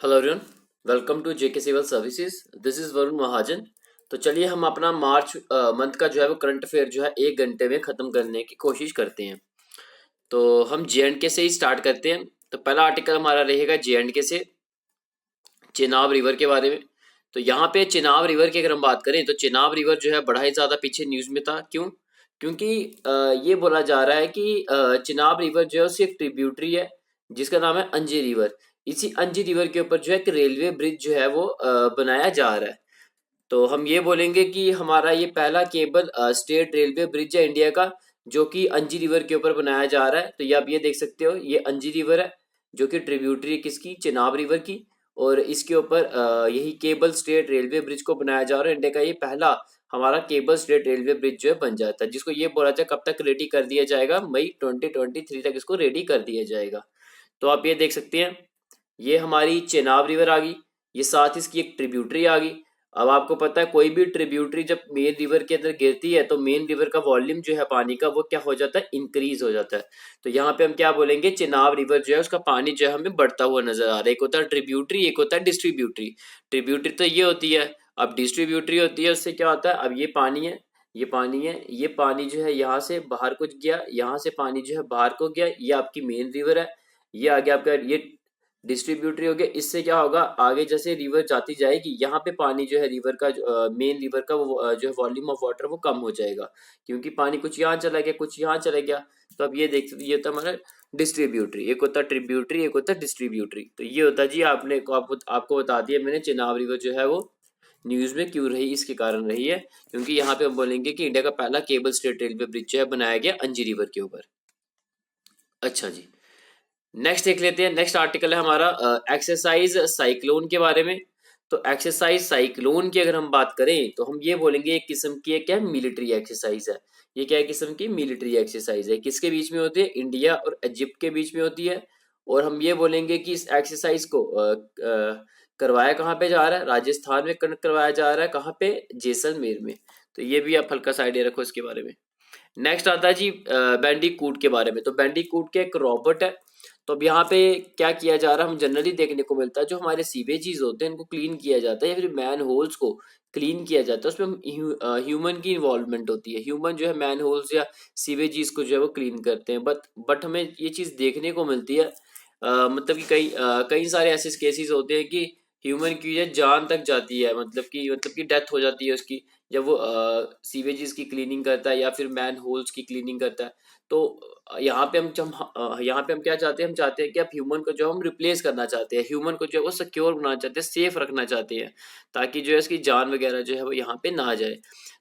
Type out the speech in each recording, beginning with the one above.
Hello everyone, welcome to JK civil services. This is Varun Mahajan. तो चलिए हम अपना मार्च मंथ का जो है वो करंट अफेयर जो है 1 घंटे में ख़त्म करने की कोशिश करते हैं। तो हम जे.एंड.के से ही स्टार्ट करते हैं। तो पहला आर्टिकल हमारा रहेगा जे.एंड.के से चेनाब रिवर के बारे में। तो यहाँ पे चेनाब रिवर की अगर हम बात करें तो चेनाब रिवर जो है बड़ा ही ज़्यादा पीछे न्यूज़ में था। क्यों? क्योंकि ये बोला जा रहा है कि चेनाब रिवर जो है उसकी एक ट्रिब्यूटरी है जिसका नाम है अंजी रिवर। इसी अंजी रिवर के ऊपर जो है एक रेलवे ब्रिज जो है वो बनाया जा रहा है। तो हम ये बोलेंगे कि हमारा ये पहला केबल स्टेट रेलवे ब्रिज है इंडिया का, जो कि अंजी रिवर के ऊपर बनाया जा रहा है। तो ये आप ये देख सकते हो, ये अंजी रिवर है जो कि ट्रिब्यूटरी है किसकी? चेनाब रिवर की। और इसके ऊपर यही केबल स्टेट रेलवे ब्रिज को बनाया जा रहा है। इंडिया का ये पहला हमारा केबल स्टेट रेलवे ब्रिज जो है बन जाता है, जिसको ये बोला जाए कब तक रेडी कर दिया जाएगा? मई 2023 तक इसको रेडी कर दिया जाएगा। तो आप ये देख सकते हैं, ये हमारी चेनाब रिवर आ गई, ये साथ इसकी एक ट्रिब्यूटरी आ गई। अब आपको पता है कोई भी ट्रिब्यूटरी जब मेन रिवर के अंदर गिरती है तो मेन रिवर का वॉल्यूम जो है पानी का वो क्या हो जाता है? इंक्रीज हो जाता है। तो यहाँ पे हम क्या बोलेंगे? चेनाब रिवर जो है उसका पानी जो है हमें बढ़ता हुआ नजर आ रहा है। एक होता है ट्रिब्यूटरी, एक होता है डिस्ट्रीब्यूटरी। ट्रिब्यूटरी तो ये होती है, अब डिस्ट्रीब्यूटरी होती है उससे क्या होता है? अब ये पानी है, ये पानी है, ये पानी जो है यहाँ से बाहर को गया, यहाँ से पानी जो है बाहर को गया, ये आपकी मेन रिवर है। ये आगे आपका ये डिस्ट्रीब्यूटरी हो गया। इससे क्या होगा? आगे जैसे रिवर जाती जाएगी यहाँ पे पानी जो है रिवर का मेन रिवर का वो जो है वॉल्यूम ऑफ वाटर वो कम हो जाएगा, क्योंकि पानी कुछ यहाँ चला गया, कुछ यहाँ चला गया। तो अब ये देख सकते, ये होता है हमारा डिस्ट्रीब्यूटरी। एक होता है ट्रिब्यूटरी, एक होता है डिस्ट्रीब्यूटरी। तो ये होता है जी, आपको बता दिया मैंने चेनाब रिवर जो है वो न्यूज में क्यों रही, इसके कारण रही है क्योंकि यहाँ पे हम बोलेंगे कि इंडिया का पहला केबल स्टेट रेलवे ब्रिज जो है बनाया गया अंजी रिवर के ऊपर। अच्छा जी, नेक्स्ट देख लेते हैं। नेक्स्ट आर्टिकल है हमारा एक्सरसाइज साइक्लोन के बारे में। तो एक्सरसाइज साइक्लोन की अगर हम बात करें तो हम ये बोलेंगे एक किस्म की क्या है? मिलिट्री एक्सरसाइज है। ये क्या है? किस्म की मिलिट्री एक्सरसाइज है। किसके बीच में होती है? इंडिया और इजिप्ट के बीच में होती है। और हम ये बोलेंगे कि इस एक्सरसाइज को करवाया कहाँ पे जा रहा है? राजस्थान में करवाया जा रहा है। कहाँ पे? जैसलमेर में। तो ये भी आप हल्का सा आइडिया रखो इसके बारे में। नेक्स्ट आता है जी बैंडीकूट के बारे में। तो बैंडीकूट के एक रोबोट है। तो अब यहाँ पे क्या किया जा रहा है? हम जनरली देखने को मिलता है जो हमारे सीवेजीज होते हैं इनको क्लीन किया जाता है या फिर मैन होल्स को क्लीन किया जाता है, उसमें ह्यूमन की इन्वॉल्वमेंट होती है। ह्यूमन जो है मैन होल्स या सीवेजीज को जो है वो क्लीन करते हैं। बट हमें ये चीज़ देखने को मिलती है, मतलब कि कई सारे ऐसे केसेस होते हैं कि ह्यूमन की जो जान तक जाती है, मतलब कि डेथ हो जाती है उसकी, जब वो सीवेजेस की क्लीनिंग करता है या फिर मैन होल्स की क्लीनिंग करता है। तो यहाँ पे हम क्या चाहते हैं? हम चाहते हैं कि अब ह्यूमन को जो हम रिप्लेस करना चाहते हैं, ह्यूमन को जो है वो सिक्योर बनाना चाहते हैं, सेफ रखना चाहते हैं, ताकि जो है इसकी जान वगैरह जो है वो यहाँ पे ना जाए।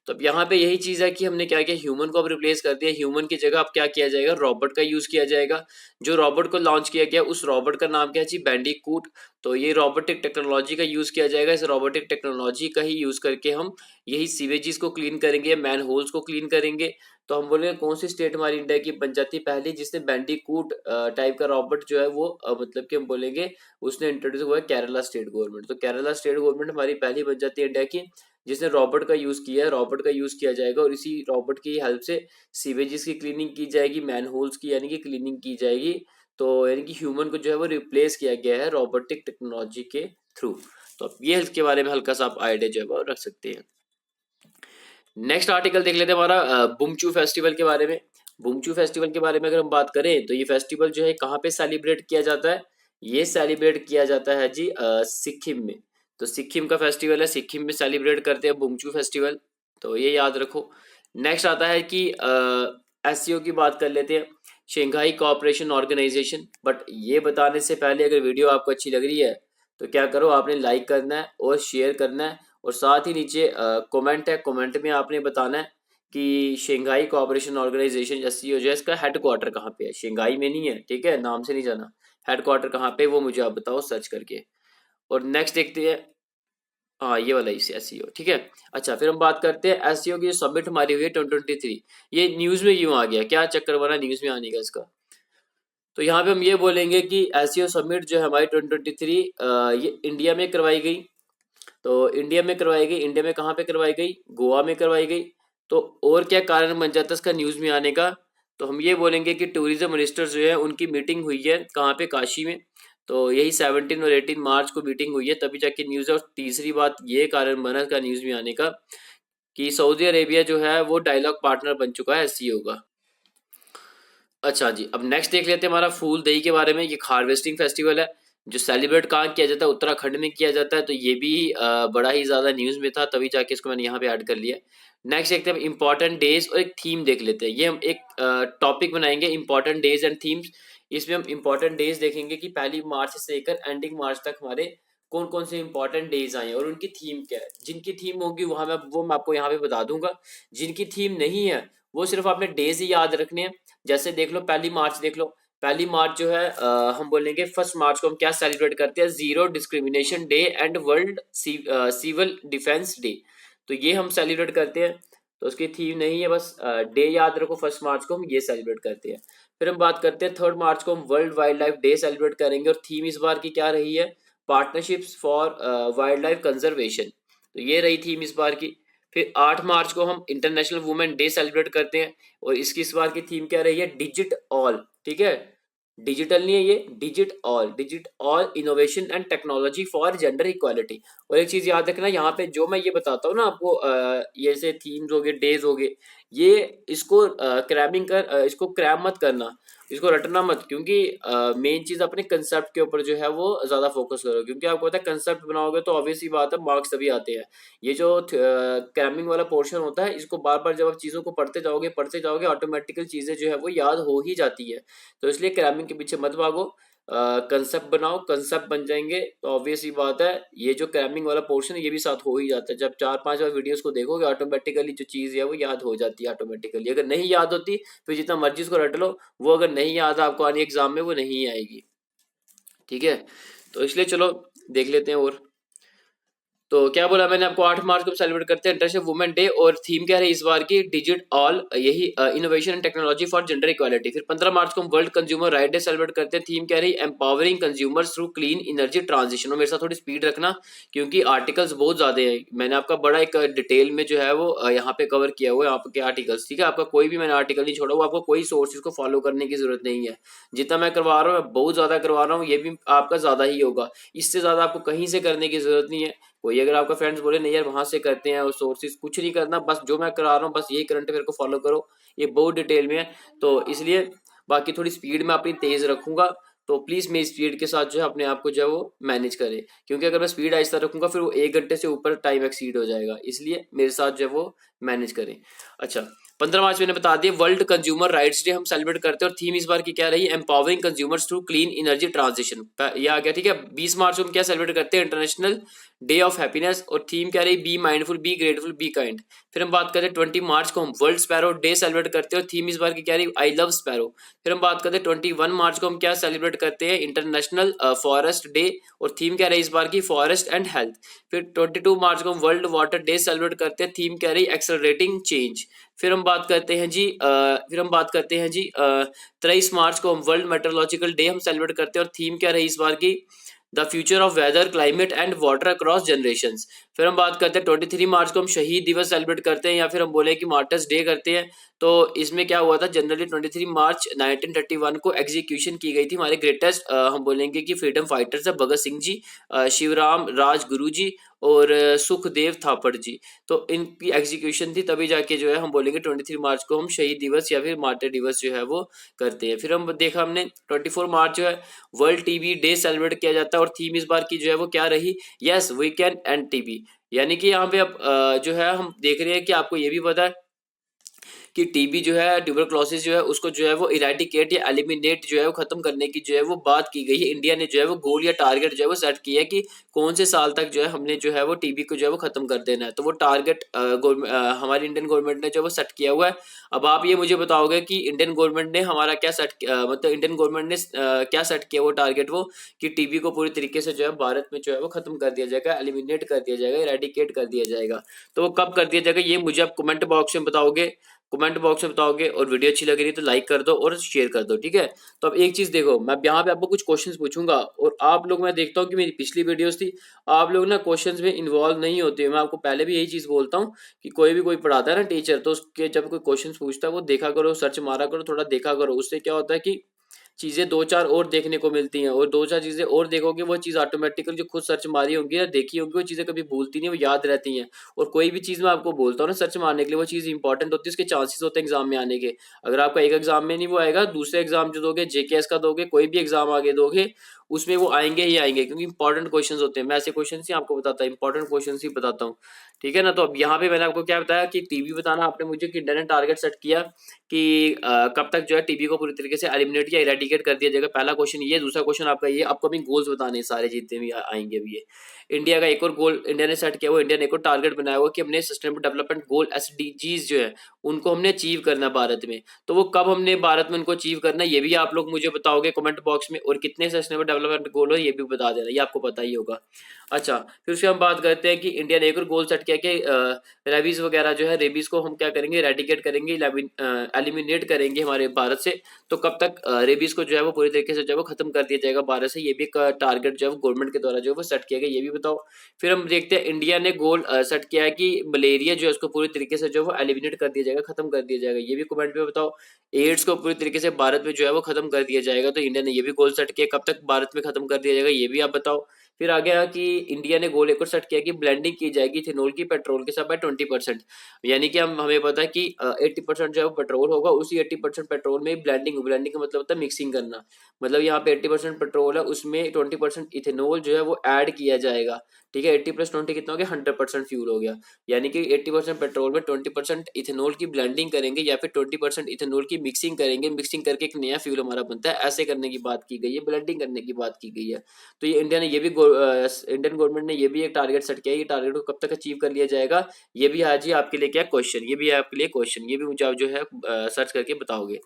तो अब यहाँ पे यही चीज़ है कि हमने क्या किया? ह्यूमन को अब रिप्लेस कर दिया। ह्यूमन की जगह अब क्या किया जाएगा? रॉबोट का यूज़ किया जाएगा। जो रॉबोट को लॉन्च किया गया उस रॉबोट का नाम क्या है जी? बैंडीकूट। तो ये रोबोटिक टेक्नोलॉजी का यूज़ किया जाएगा। इस रोबोटिक टेक्नोलॉजी का ही यूज़ करके हम यही सीवेजेस को क्लीन करेंगे, मैन होल्स को क्लीन करेंगे। तो हम बोलेंगे कौन सी स्टेट हमारी इंडिया की बन जाती है पहली जिसने बैंडीकूट टाइप का रॉबोट जो है वो मतलब कि हम बोलेंगे उसने इंट्रोड्यूस हुआ है? Kerala state government. तो केरला स्टेट गवर्नमेंट हमारी पहली बन जाती है इंडिया की जिसने रॉबोट का यूज़ किया है। रॉबोट का यूज़ किया जाएगा और इसी रॉबोट की हेल्प से सीवेजेस की क्लीनिंग की जाएगी, मैन होल्स की यानी कि क्लीनिंग की जाएगी। तो यानी कि ह्यूमन को जो है वो रिप्लेस किया गया है रोबोटिक टेक्नोलॉजी के थ्रू। तो अब ये हेल्थ के बारे में हल्का सा आप आइडिया जो है वो रख सकते हैं। नेक्स्ट आर्टिकल देख लेते हैं हमारा बुमचू फेस्टिवल के बारे में। बुमचू फेस्टिवल के बारे में अगर हम बात करें तो ये फेस्टिवल जो है कहाँ पे सेलिब्रेट किया जाता है? ये सेलिब्रेट किया जाता है जी सिक्किम में। तो सिक्किम का फेस्टिवल है, सिक्किम में सेलिब्रेट करते हैं बुमचू फेस्टिवल। तो ये याद रखो। नेक्स्ट आता है कि एससीओ की बात कर लेते हैं, शंघाई कोऑपरेशन ऑर्गेनाइजेशन। बट ये बताने से पहले अगर वीडियो आपको अच्छी लग रही है तो क्या करो, आपने लाइक करना है और शेयर करना है और साथ ही नीचे कमेंट है, कमेंट में आपने बताना है कि शंघाई कोऑपरेशन ऑर्गेनाइजेशन एससीओ जो है इसका हेडक्वार्टर कहाँ पे है। शंघाई में नहीं है, ठीक है, नाम से नहीं जाना। हेडक्वार्टर कहाँ पे वो मुझे आप बताओ सर्च करके। और नेक्स्ट देखते हैं, हाँ ये वाला इस एससीओ, ठीक है। अच्छा, फिर हम बात करते हैं एससीओ की जो सबमिट हमारी हुई है 2023। ये न्यूज में क्यों आ गया? क्या चक्कर बना न्यूज में आने का इसका? तो यहाँ पे हम ये बोलेंगे कि एससीओ समिट जो है हमारी 2023 ये इंडिया में करवाई गई। तो इंडिया में करवाई गई, इंडिया में कहाँ पे करवाई गई? गोवा में करवाई गई। तो और क्या कारण बन जाता है इसका न्यूज़ में आने का? तो हम ये बोलेंगे कि टूरिज्म मिनिस्टर जो है उनकी मीटिंग हुई है कहाँ पे? काशी में। तो यही 17 और 18 मार्च को मीटिंग हुई है, तभी जाके न्यूज़ है। और तीसरी बात ये कारण बना का न्यूज़ में आने का कि सऊदी अरेबिया जो है वो डायलॉग पार्टनर बन चुका है एससीओ का। अच्छा जी, अब नेक्स्ट देख लेते हैं हमारा फूल दही के बारे में। ये हार्वेस्टिंग फेस्टिवल है जो सेलिब्रेट कहाँ किया जाता है, उत्तराखंड में किया जाता है। तो ये भी बड़ा ही ज़्यादा न्यूज़ में था, तभी जाके इसको मैंने यहाँ पे ऐड कर लिया। नेक्स्ट देखते हैं इंपॉर्टेंट डेज और एक थीम देख लेते हैं। ये हम एक टॉपिक बनाएंगे इंपॉर्टेंट डेज एंड थीम्स। इसमें हम इंपॉर्टेंट डेज देखेंगे कि पहली मार्च से लेकर एंडिंग मार्च तक हमारे कौन कौन से इंपॉर्टेंट डेज आए हैं और उनकी थीम क्या है। जिनकी थीम होगी वहाँ मैं आपको यहाँ पे बता दूंगा। जिनकी थीम नहीं है वो सिर्फ आपने डेज ही याद रखने हैं। जैसे देख लो पहली मार्च देख लो। पहली मार्च जो है हम बोलेंगे फर्स्ट मार्च को हम क्या सेलिब्रेट करते हैं, zero discrimination day and world civil defence day. तो ये हम सेलिब्रेट करते हैं। तो उसकी थीम नहीं है, बस डे याद रखो, फर्स्ट मार्च को हम ये सेलिब्रेट करते हैं। फिर हम बात करते हैं थर्ड मार्च को हम world wild life day celebrate करेंगे और थीम इस बार की क्या रही है, partnerships for wild life conservation. तो ये रही थीम इस बार की। फिर 8 मार्च को हम इंटरनेशनल वुमेन डे सेलिब्रेट करते हैं और इसकी इस बार की थीम क्या रही है, डिजिट ऑल। ठीक है, डिजिटल नहीं है ये, digit all innovation and technology for gender equality. और एक चीज याद रखना, यहाँ पे जो मैं ये बताता हूँ ना आपको, ये से थीम्स हो गए, डेज हो गए, ये इसको क्रैमिंग इसको क्रैम मत करना, इसको रटना मत, क्योंकि मेन चीज अपने कंसेप्ट के ऊपर जो है वो ज्यादा फोकस करो। क्योंकि आपको पता है कंसेप्ट बनाओगे तो ऑब्वियस ही बात है मार्क्स तभी आते हैं। ये जो क्रैमिंग वाला पोर्शन होता है, इसको बार बार जब आप चीजों को पढ़ते जाओगे ऑटोमेटिकल चीजें जो है वो याद हो ही जाती है। तो इसलिए क्रैमिंग के पीछे मत भागो, कंसेप्ट बनाओ, कंसेप्ट बन जाएंगे तो ऑब्वियस ही बात है ये जो क्रैमिंग वाला पोर्शन है ये भी साथ हो ही जाता है। जब 4-5 बार वीडियोस को देखोगे ऑटोमेटिकली जो चीज़ है वो याद हो जाती है ऑटोमेटिकली। अगर नहीं याद होती फिर जितना मर्जी उसको रट लो, वो अगर नहीं याद आपको आने एग्जाम में वो नहीं आएगी। ठीक है, तो इसलिए चलो देख लेते हैं। और तो क्या बोला मैंने आपको, 8 मार्च को सेलिब्रेट करते हैं इंटरनेशनल वुमेन डे और थीम क्या है इस बार की, डिजिट ऑल, यही innovation and technology for gender equality. फिर 15 मार्च को हम world consumer right day celebrate करते हैं, थीम क्या रही, empowering consumers through clean energy transition. और मेरे साथ थोड़ी स्पीड रखना क्योंकि आर्टिकल्स बहुत ज्यादा है। मैंने आपका बड़ा एक डिटेल में जो है वो यहाँ पे कवर किया हुआ है आपके आर्टिकल्स। ठीक है, आपका कोई भी मैंने आर्टिकल नहीं छोड़ा हुआ, आपको कोई सोर्सेज को फॉलो करने की जरूरत नहीं है। जितना मैं करवा रहा हूँ मैं बहुत ज्यादा करवा रहा हूँ, ये भी आपका ज्यादा ही होगा। इससे ज्यादा आपको कहीं से करने की जरूरत नहीं है। कोई अगर आपका फ्रेंड्स बोले नहीं यार वहां से करते हैं और सोर्सेज, कुछ नहीं करना, बस जो मैं करा रहा हूँ बस यही करंट अफेयर को फॉलो करो, ये बहुत डिटेल में है। तो इसलिए बाकी थोड़ी स्पीड में अपनी तेज रखूंगा, तो प्लीज मेरी स्पीड के साथ जो है अपने आप को जो है वो मैनेज करें। क्योंकि अगर मैं स्पीड आहिस्ता रखूंगा फिर वो 1 घंटे से ऊपर टाइम एक्सीड हो जाएगा, इसलिए मेरे साथ जो है वो मैनेज करें। अच्छा, 15 मार्च मैंने बता दिया वर्ल्ड कंज्यूमर राइट्स डे हम सेलिब्रेट करते हैं और थीम इस बार की क्या रही, empowering consumers through clean energy transition. ये आ गया। ठीक है, 20 मार्च को हम क्या सेलिब्रेट करते हैं, इंटरनेशनल डे ऑफ हैप्पीनेस और थीम क्या रही, be mindful, be grateful, be kind. फिर हम बात करते हैं 20 मार्च को हम वर्ल्ड स्पैरो डे सेलिब्रेट करते हैं और थीम इस बार की क्या रही, आई लव स्पैरो। फिर हम बात करते हैं 21 मार्च को हम क्या सेलिब्रेट करते हैं, इंटरनेशनल फॉरेस्ट डे और थीम क्या रही इस बार की, फॉरेस्ट एंड हेल्थ। फिर 22 मार्च को हम वर्ल्ड वाटर डे सेलिब्रेट करते हैं, थीम क्या रही, एक्सेलरेटिंग चेंज। फिर हम बात करते हैं जी 23 मार्च को हम वर्ल्ड मेट्रोलॉजिकल डे हम सेलिब्रेट करते हैं और थीम क्या रही इस बार की, the future of weather climate and water across generation. फिर हम बात करते हैं 23 मार्च को हम शहीद दिवस सेलिब्रेट करते हैं या फिर हम बोले कि मार्टर्स डे करते हैं। तो इसमें क्या हुआ था, जनरली 23 मार्च 1931 को एग्जीक्यूशन की गई थी हमारे ग्रेटेस्ट हम बोलेंगे कि फ्रीडम फाइटर्स है, भगत सिंह जी, शिवराम राजगुरु जी और सुखदेव थापड़ जी। तो इनकी एग्जीक्यूशन थी, तभी जाके जो है हम बोलेंगे 23 मार्च को हम शहीद दिवस या फिर मार्टर दिवस जो है वो करते हैं। फिर हम देखा हमने 24 मार्च जो है वर्ल्ड टीबी डे सेलिब्रेट किया जाता है और थीम इस बार की जो है वो क्या रही, yes we can end TB. यानी कि यहाँ पे अब जो है हम देख रहे हैं कि आपको ये भी पता है कि टीबी जो है, ट्यूबरक्लोसिस जो है, उसको जो है वो इरेडिकेट या एलिमिनेट जो है वो खत्म करने की जो है वो बात की गई है। इंडिया ने जो है वो गोल या टारगेट जो है वो सेट किया है कि कौन से साल तक जो है हमने जो है वो टीबी को जो है वो खत्म कर देना है। तो वो टारगेट हमारी इंडियन गवर्नमेंट ने जो है वो सेट किया हुआ है। अब आप ये मुझे बताओगे कि इंडियन गवर्नमेंट ने हमारा क्या सेट मतलब इंडियन गवर्नमेंट ने क्या सेट किया वो टारगेट, वो कि टीबी को पूरी तरीके से जो है भारत में जो है वो खत्म कर दिया जाएगा, एलिमिनेट कर दिया जाएगा, इरेडिकेट कर दिया जाएगा। तो वो कब कर दिया जाएगा ये मुझे आप कमेंट बॉक्स में बताओगे, कमेंट बॉक्स में बताओगे। और वीडियो अच्छी लग रही तो लाइक कर दो और शेयर कर दो। ठीक है, तो अब एक चीज देखो, मैं यहाँ पे आपको कुछ क्वेश्चंस पूछूंगा और आप लोग, मैं देखता हूँ कि मेरी पिछली वीडियोस थी, आप लोग ना क्वेश्चंस में इन्वॉल्व नहीं होते। मैं आपको पहले भी यही चीज बोलता हूँ कि कोई पढ़ाता है ना टीचर, तो उसके जब कोई क्वेश्चन पूछता है वो देखा करो, सर्च मारा करो, थोड़ा देखा करो। उससे क्या होता है कि चीज़ें दो चार और देखने को मिलती हैं, और दो चार चीज़ें और देखोगे वो चीज़ ऑटोमेटिकली जो खुद सर्च मारी होंगी या देखी होंगी वो चीज़ें कभी भूलती नहीं, वो याद रहती हैं। और कोई भी चीज़ मैं आपको बोलता हूँ ना सर्च मारने के लिए, वो चीज़ इंपॉर्टेंट होती है, उसके चांसेस होते हैं एग्जाम में आने के। अगर आपका एक एग्जाम में नहीं वो आएगा, दूसरे एग्जाम जो दोगे, जेकेएस का दोगे, कोई भी एग्जाम आगे दोगे, उसमें वो आएंगे ही आएंगे, क्योंकि इंपॉर्टेंट क्वेश्चन होते हैं। मैं ऐसे क्वेश्चन ही आपको बताता हूँ, इंपॉर्टेंट क्वेश्चन ही बताता हूँ, ठीक है ना। तो अब यहाँ पे मैंने आपको क्या बताया कि टीबी बताना आपने मुझे कि इंडिया ने टारगेट सेट किया कि कब तक जो है टीबी को पूरी तरीके से एलिमिनेट या इरेडिकेट कर दिया जाएगा। पहला क्वेश्चन ये, दूसरा क्वेश्चन आपका ये अपकमिंग गोल्स बताने सारे जितने भी आएंगे अभी ये। इंडिया का एक और गोल इंडिया ने सेट किया, वो इंडिया ने एक और टारगेट बनाया हुआ कि हमने सस्टेनेबल डेवलपमेंट गोल एसडीजीज जो है उनको हमने अचीव करना है भारत में। तो वो कब हमने भारत में उनको अचीव करना है ये भी आप लोग मुझे बताओगे कमेंट बॉक्स में, और कितने सस्टेनेबल डेवलपमेंट गोल हो ये भी बता देना, ये आपको पता ही होगा। अच्छा, फिर उसके हम बात करते हैं कि इंडिया ने एक और गोल सेट किया कि रेबीज वगैरह जो है, रेबीज को हम क्या करेंगे, रेडिकेट करेंगे, एलिमिनेट करेंगे हमारे भारत से। तो कब तक रेबीज को जो है वो पूरी तरीके से जो है वो खत्म कर दिया जाएगा भारत से, ये भी एक टारगेट जो है गवर्नमेंट के द्वारा जो है वो सेट किया गया, ये भी बताओ। फिर हम देखते हैं इंडिया ने गोल सेट किया है कि मलेरिया जो है उसको पूरी तरीके से जो है वो एलिमिनेट कर दिया जाएगा, खत्म कर दिया जाएगा, ये भी कमेंट में बताओ। एड्स को पूरी तरीके से भारत में जो है वो खत्म कर दिया जाएगा, तो इंडिया ने ये भी गोल सेट किया, कब तक भारत में खत्म कर दिया जाएगा ये भी आप बताओ। फिर आ गया कि इंडिया ने गोल एक और सेट किया कि ब्लेंडिंग की जाएगी इथेनॉल की पेट्रोल के साथ बाय 20%। यानी कि हम हमें पता है कि 80% जो है वो पेट्रोल होगा, उसी 80% पेट्रोल में ब्लेंडिंग, ब्लेंडिंग का मतलब होता है मिक्सिंग करना। मतलब यहाँ पे 80% पेट्रोल है, उसमें 20% इथेनॉल जो है वो ऐड किया जाएगा, ठीक है। 80+20 कितना हो गया, 100% फ्यूल हो गया। यानी कि 80% पेट्रोल में 20% इथेनॉल की ब्लेंडिंग करेंगे, या फिर 20% इथेनॉल की मिक्सिंग करेंगे, मिक्सिंग करके एक नया फ्यूल हमारा बनता है। ऐसे करने की बात की गई है, ब्लेंडिंग करने की बात की गई है। तो ये इंडिया ने ये भी इंडियन गवर्नमेंट ने ये भी एक टारगेट सेट किया है, ये टारगेट को कब तक अचीव कर लिया जाएगा ये भी आज ही आपके लिए क्या क्वेश्चन, ये भी है आपके लिए क्वेश्चन, ये भी मुझे आप जो है सर्च करके बताओगे।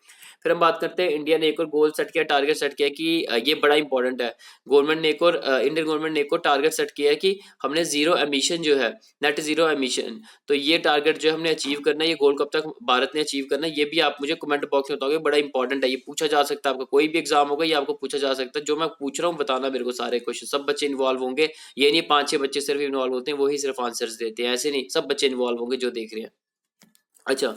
फिर हम बात करते हैं इंडिया ने एक और गोल सेट किया, टारगेट सेट किया कि ये बड़ा इंपॉर्टेंट है। गवर्नमेंट ने एक और इंडियन गवर्नमेंट ने एक और टारगेट सेट किया है कि हमने जीरो एमिशन जो है, नेट जीरो एमिशन, तो ये टारगेट जो हमने अचीव करना है, ये गोल कब तक भारत ने अचीव करना है ये भी आप मुझे कमेंट बॉक्स में बताओगे। बड़ा इंपॉर्टेंट है, ये पूछा जा सकता है, आपका कोई भी एग्जाम होगा ये आपको पूछा जा सकता है। जो मैं पूछ रहा हूँ बताना मेरे को सारे क्वेश्चन, सब बच्चे इन्वॉल्व होंगे, ये नहीं 5-6 बच्चे सिर्फ इन्वॉल्व होते हैं वही सिर्फ आंसर्स देते हैं, ऐसे नहीं, सब बच्चे इन्वॉल्व होंगे जो देख रहे हैं। अच्छा,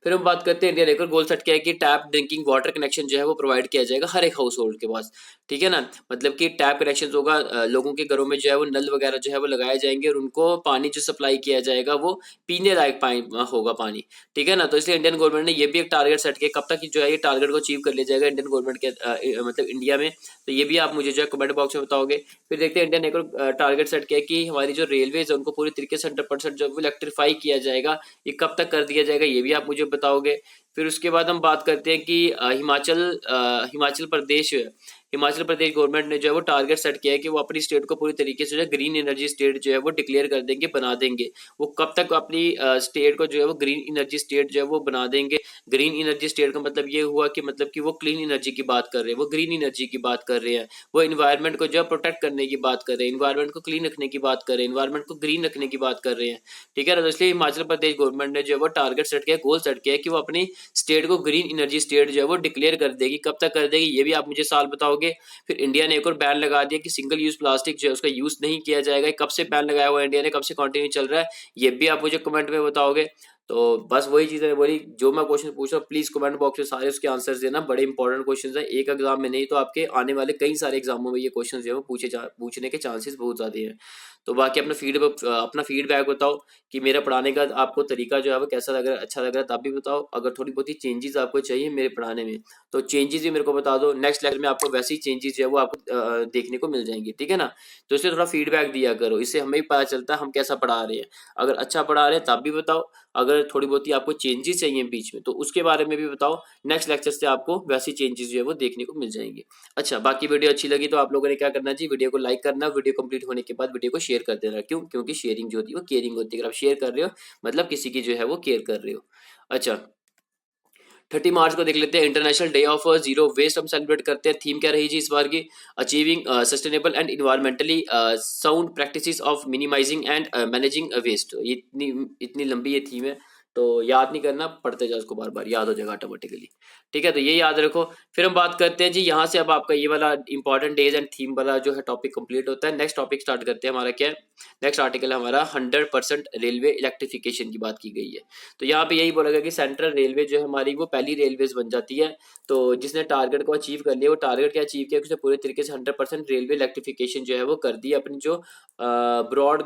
फिर हम बात करते हैं इंडिया लेकर गोल सेट किया है कि टैप ड्रिंकिंग वाटर कनेक्शन जो है वो प्रोवाइड किया जाएगा हर एक हाउस होल्ड के पास, ठीक है ना। मतलब कि टैप कनेक्शन होगा, लोगों के घरों में जो है वो नल वगैरह जो है वो लगाए जाएंगे, और उनको पानी जो सप्लाई किया जाएगा वो पीने लायक पानी होगा पानी, ठीक है ना। तो इसलिए इंडियन गवर्नमेंट ने ये भी एक टारगेट सेट किया, कब तक जो है ये टारगेट को अचीव कर लिया जाएगा इंडियन गवर्नमेंट के मतलब इंडिया में, तो ये भी आप मुझे जो है कमेंट बॉक्स में बताओगे। फिर देखते हैं इंडिया ने एक और टारगेट सेट किया कि हमारी जो रेलवेज है उनको पूरी तरीके से 100% जो है इलेक्ट्रीफाई किया जाएगा, ये कब तक कर दिया जाएगा ये भी आप मुझे बताओगे। फिर उसके बाद हम बात करते हैं कि हिमाचल प्रदेश गवर्नमेंट ने जो है वो टारगेट सेट किया है कि वो अपनी स्टेट को पूरी तरीके से जो है ग्रीन एनर्जी स्टेट जो है वो डिक्लेयर कर देंगे, बना देंगे। वो कब तक अपनी स्टेट को जो है वो ग्रीन एनर्जी स्टेट जो है वो बना देंगे। ग्रीन एनर्जी स्टेट का मतलब ये हुआ कि मतलब कि वो क्लीन एनर्जी की बात कर रहे हैं, वो ग्रीन एनर्जी की बात कर रहे हैं, वो इन्वायरमेंट को जो है प्रोटेक्ट करने की बात कर रहे हैं, इन्वायरमेंट को क्लीन रखने की बात कर रहे हैं, इन्वायरमेंट को ग्रीन रखने की बात कर रहे हैं, ठीक है ना। तो इसलिए हिमाचल प्रदेश गवर्नमेंट ने जो है वो टारगेट सेट किया, गोल सेट किया कि वो अपनी स्टेट को ग्रीन एनर्जी स्टेट जो है वो डिक्लेयर कर देगी, कब तक कर देगी ये भी आप मुझे साल बताओगे। फिर इंडिया ने एक और बैन लगा दिया कि सिंगल यूज प्लास्टिक जो है उसका यूज नहीं किया जाएगा, कब से बैन लगाया हुआ है इंडिया ने, कब से कंटिन्यू चल रहा है ये भी आप मुझे कमेंट में बताओगे। तो बस वही चीज़ बोली, जो मैं क्वेश्चन पूछ रहा हूँ प्लीज कमेंट बॉक्स में सारे उसके आंसर्स देना, बड़े इंपॉर्टेंट क्वेश्चन है, एक एग्जाम में नहीं तो आपके आने वाले कई सारे एग्जामों में ये क्वेश्चन जो है पूछने के चांसेस बहुत ज्यादा हैं। तो बाकी अपना फीडबैक बताओ कि मेरा पढ़ाने का आपको तरीका जो है वो कैसा लग रहा है, अच्छा लग रहा है तब भी बताओ। अगर थोड़ी बहुत ही चेंजेस आपको चाहिए मेरे पढ़ाने में तो चेंजेस भी मेरे को बता दो, नेक्स्ट लेक्चर में आपको वैसी चेंजेस जो है वो आपको देखने को मिल जाएंगी, ठीक है ना। तो इससे थोड़ा फीडबैक दिया करो, इससे हमें भी पता चलता है हम कैसा पढ़ा रहे हैं। अगर अच्छा पढ़ा रहे हैं तब भी बताओ, अगर थोड़ी बहुत ही आपको चेंजेस चाहिए बीच में तो उसके बारे में भी बताओ, नेक्स्ट लेक्चर से आपको वैसी चेंजेस जो है वो देखने को मिल जाएंगी। अच्छा, बाकी वीडियो अच्छी लगी तो आप लोगों ने क्या करना चाहिए, वीडियो को लाइक करना, वीडियो कंप्लीट होने के बाद वीडियो को शेयर कर देना। क्यों? क्योंकि शेयरिंग जो होती है वो केयरिंग होती है, अगर आप शेयर कर रहे हो मतलब किसी की जो है वो केयर कर रहे हो। अच्छा, 30 मार्च को देख लेते हैं, international day of zero waste हम सेलिब्रेट करते हैं। थीम क्या रही जी इस बार की, achieving sustainable and environmentally sound practices of minimising and managing waste. इतनी लंबी ये थीम है तो याद नहीं करना, पढ़ते जाओ उसको, बार बार याद हो जाएगा ऑटोमेटिकली, ठीक है। तो ये याद रखो। फिर हम बात करते हैं जी, यहाँ से अब आपका ये वाला इंपॉर्टेंट डेज एंड थीम वाला जो है टॉपिक कंप्लीट होता है। नेक्स्ट टॉपिक स्टार्ट करते हैं, हमारा क्या है, नेक्स्ट आर्टिकल हमारा 100% रेलवे इलेक्ट्रिफिकेशन की बात की गई है। तो यहाँ पे यही बोला गया कि सेंट्रल रेलवे जो है हमारी वो पहली रेलवेज बन जाती है। तो जिसने टारगेट को अचीव कर लिया, वो टारगेट क्या अचीव किया, उसने पूरे तरीके से 100% रेलवे इलेक्ट्रिफिकेशन जो है वो कर दी। अपनी जो ब्रॉड